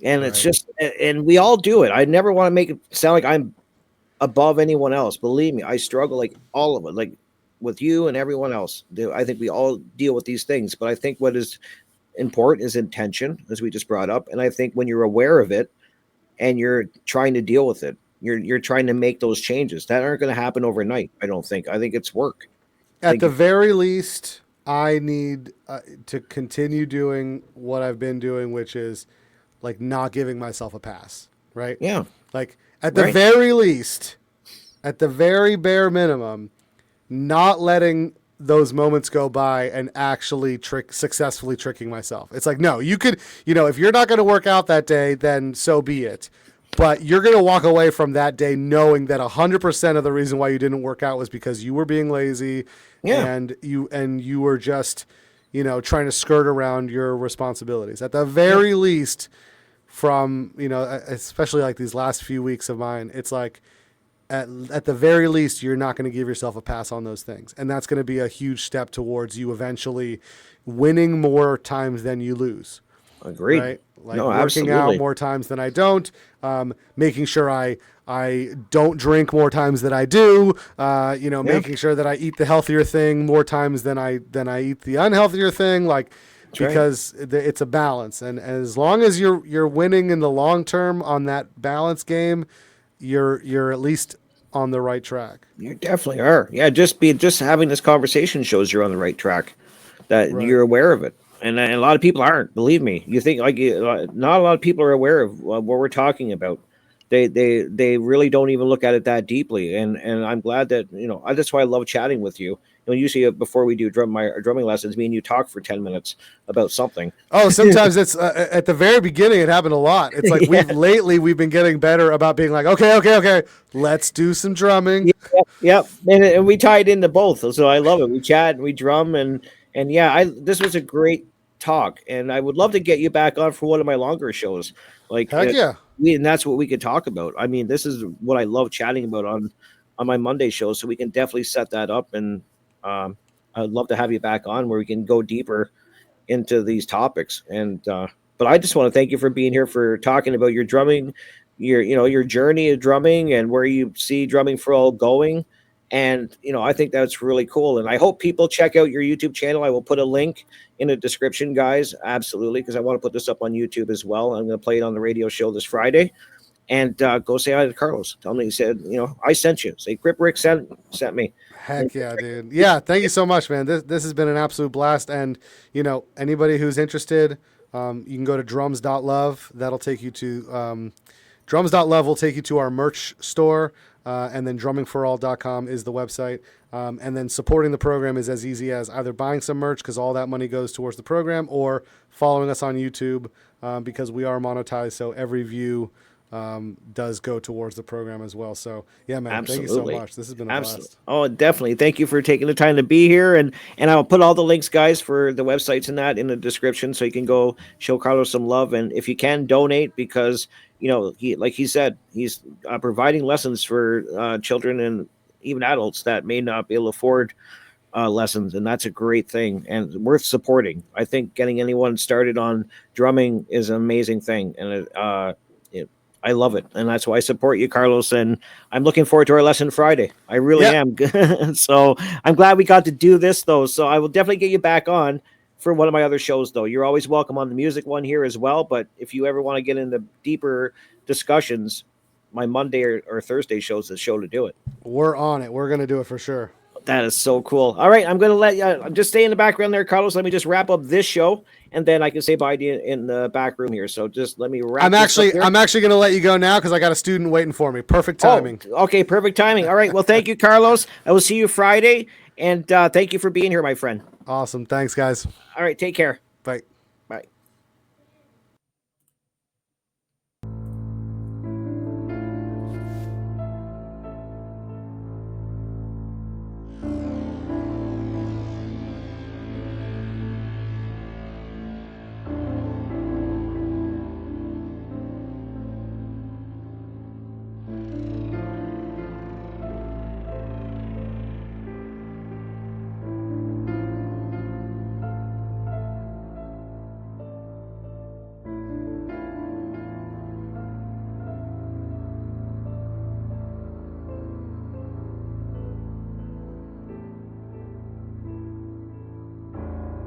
And it's Right. just and we all do it. I never want to make it sound like I'm above anyone else. Believe me, I struggle like all of it, like with you and everyone else. I think we all deal with these things, but I think what is important is intention, as we just brought up. And I think when you're aware of it and you're trying to deal with it, you're trying to make those changes that aren't going to happen overnight. I don't think. I think it's work. I At think the very least, I need to continue doing what I've been doing, which is like not giving myself a pass. Right. yeah, Like at the right. very least, at the very bare minimum, not letting those moments go by and actually successfully tricking myself. It's like, no, you could, if you're not going to work out that day, then so be it. But you're going to walk away from that day knowing that 100% of the reason why you didn't work out was because you were being lazy Yeah, and you were just, trying to skirt around your responsibilities. At the very least, from, especially like these last few weeks of mine, it's like at the very least, you're not going to give yourself a pass on those things. And that's going to be a huge step towards you eventually winning more times than you lose, agreed. right? Like No, working out absolutely. more times than I don't, making sure I don't drink more times than I do, Yeah, making sure that I eat the healthier thing more times than I eat the unhealthier thing, like that's right. because it's a balance, and as long as you're winning in the long term on that balance game, you're at least on the right track. You definitely are. Yeah, just having this conversation shows you're on the right track. That Right. you're aware of it, and a lot of people aren't. Believe me. You think like not a lot of people are aware of what we're talking about. They really don't even look at it that deeply, and I'm glad that that's why I love chatting with you. Usually before we do my drumming lessons, me and you talk for 10 minutes about something. Oh, sometimes it's at the very beginning. It happened a lot. It's like Yeah, we've been getting better about being like, okay, okay, okay, let's do some drumming. yeah, yeah, and we tied into both, so I love it. We chat and we drum, and yeah, I this was a great talk, and I would love to get you back on for one of my longer shows, like Heck yeah. and that's what we could talk about. I mean, this is what I love chatting about on my Monday show, so we can definitely set that up, and I'd love to have you back on where we can go deeper into these topics. And but I just want to thank you for being here, for talking about your drumming, your journey of drumming and where you see drumming for all going. And I think that's really cool. And I hope people check out your YouTube channel. I will put a link in the description, guys. Absolutely, because I want to put this up on YouTube as well. I'm going to play it on the radio show this Friday. and go say hi to Carlos. Tell him he said, I sent you. Say Crypt Rick sent me. Heck yeah, dude. Yeah, thank you so much, man. This has been an absolute blast. And, anybody who's interested, you can go to drums.love. That'll take you to drums.love will take you to our merch store. And then drummingforall.com is the website. And then supporting the program is as easy as either buying some merch because all that money goes towards the program, or following us on YouTube because we are monetized. So every view does go towards the program as well. So yeah, man, Absolutely. thank you so much. This has been a blast. Oh, definitely. Thank you for taking the time to be here. And I'll put all the links, guys, for the websites and that in the description so you can go show Carlos some love. And if you can, donate because, like he said, he's providing lessons for children and even adults that may not be able to afford lessons, and that's a great thing and worth supporting. I think getting anyone started on drumming is an amazing thing, and I love it, and that's why I support you, Carlos. And I'm looking forward to our lesson Friday. I really am. So I'm glad we got to do this, though. So I will definitely get you back on for one of my other shows, though. You're always welcome on the music one here as well. But if you ever want to get into deeper discussions, my Monday or Thursday show is the show to do it. We're on it. We're going to do it for sure. That is so cool. All right, I'm going to let you just stay in the background there, Carlos. Let me just wrap up this show, and then I can say bye to you in the back room here. So just let me wrap. I'm actually going to let you go now because I got a student waiting for me. Perfect timing. Oh, okay, perfect timing. All right. Well, thank you, Carlos. I will see you Friday, and thank you for being here, my friend. Awesome. Thanks, guys. All right, take care. Bye.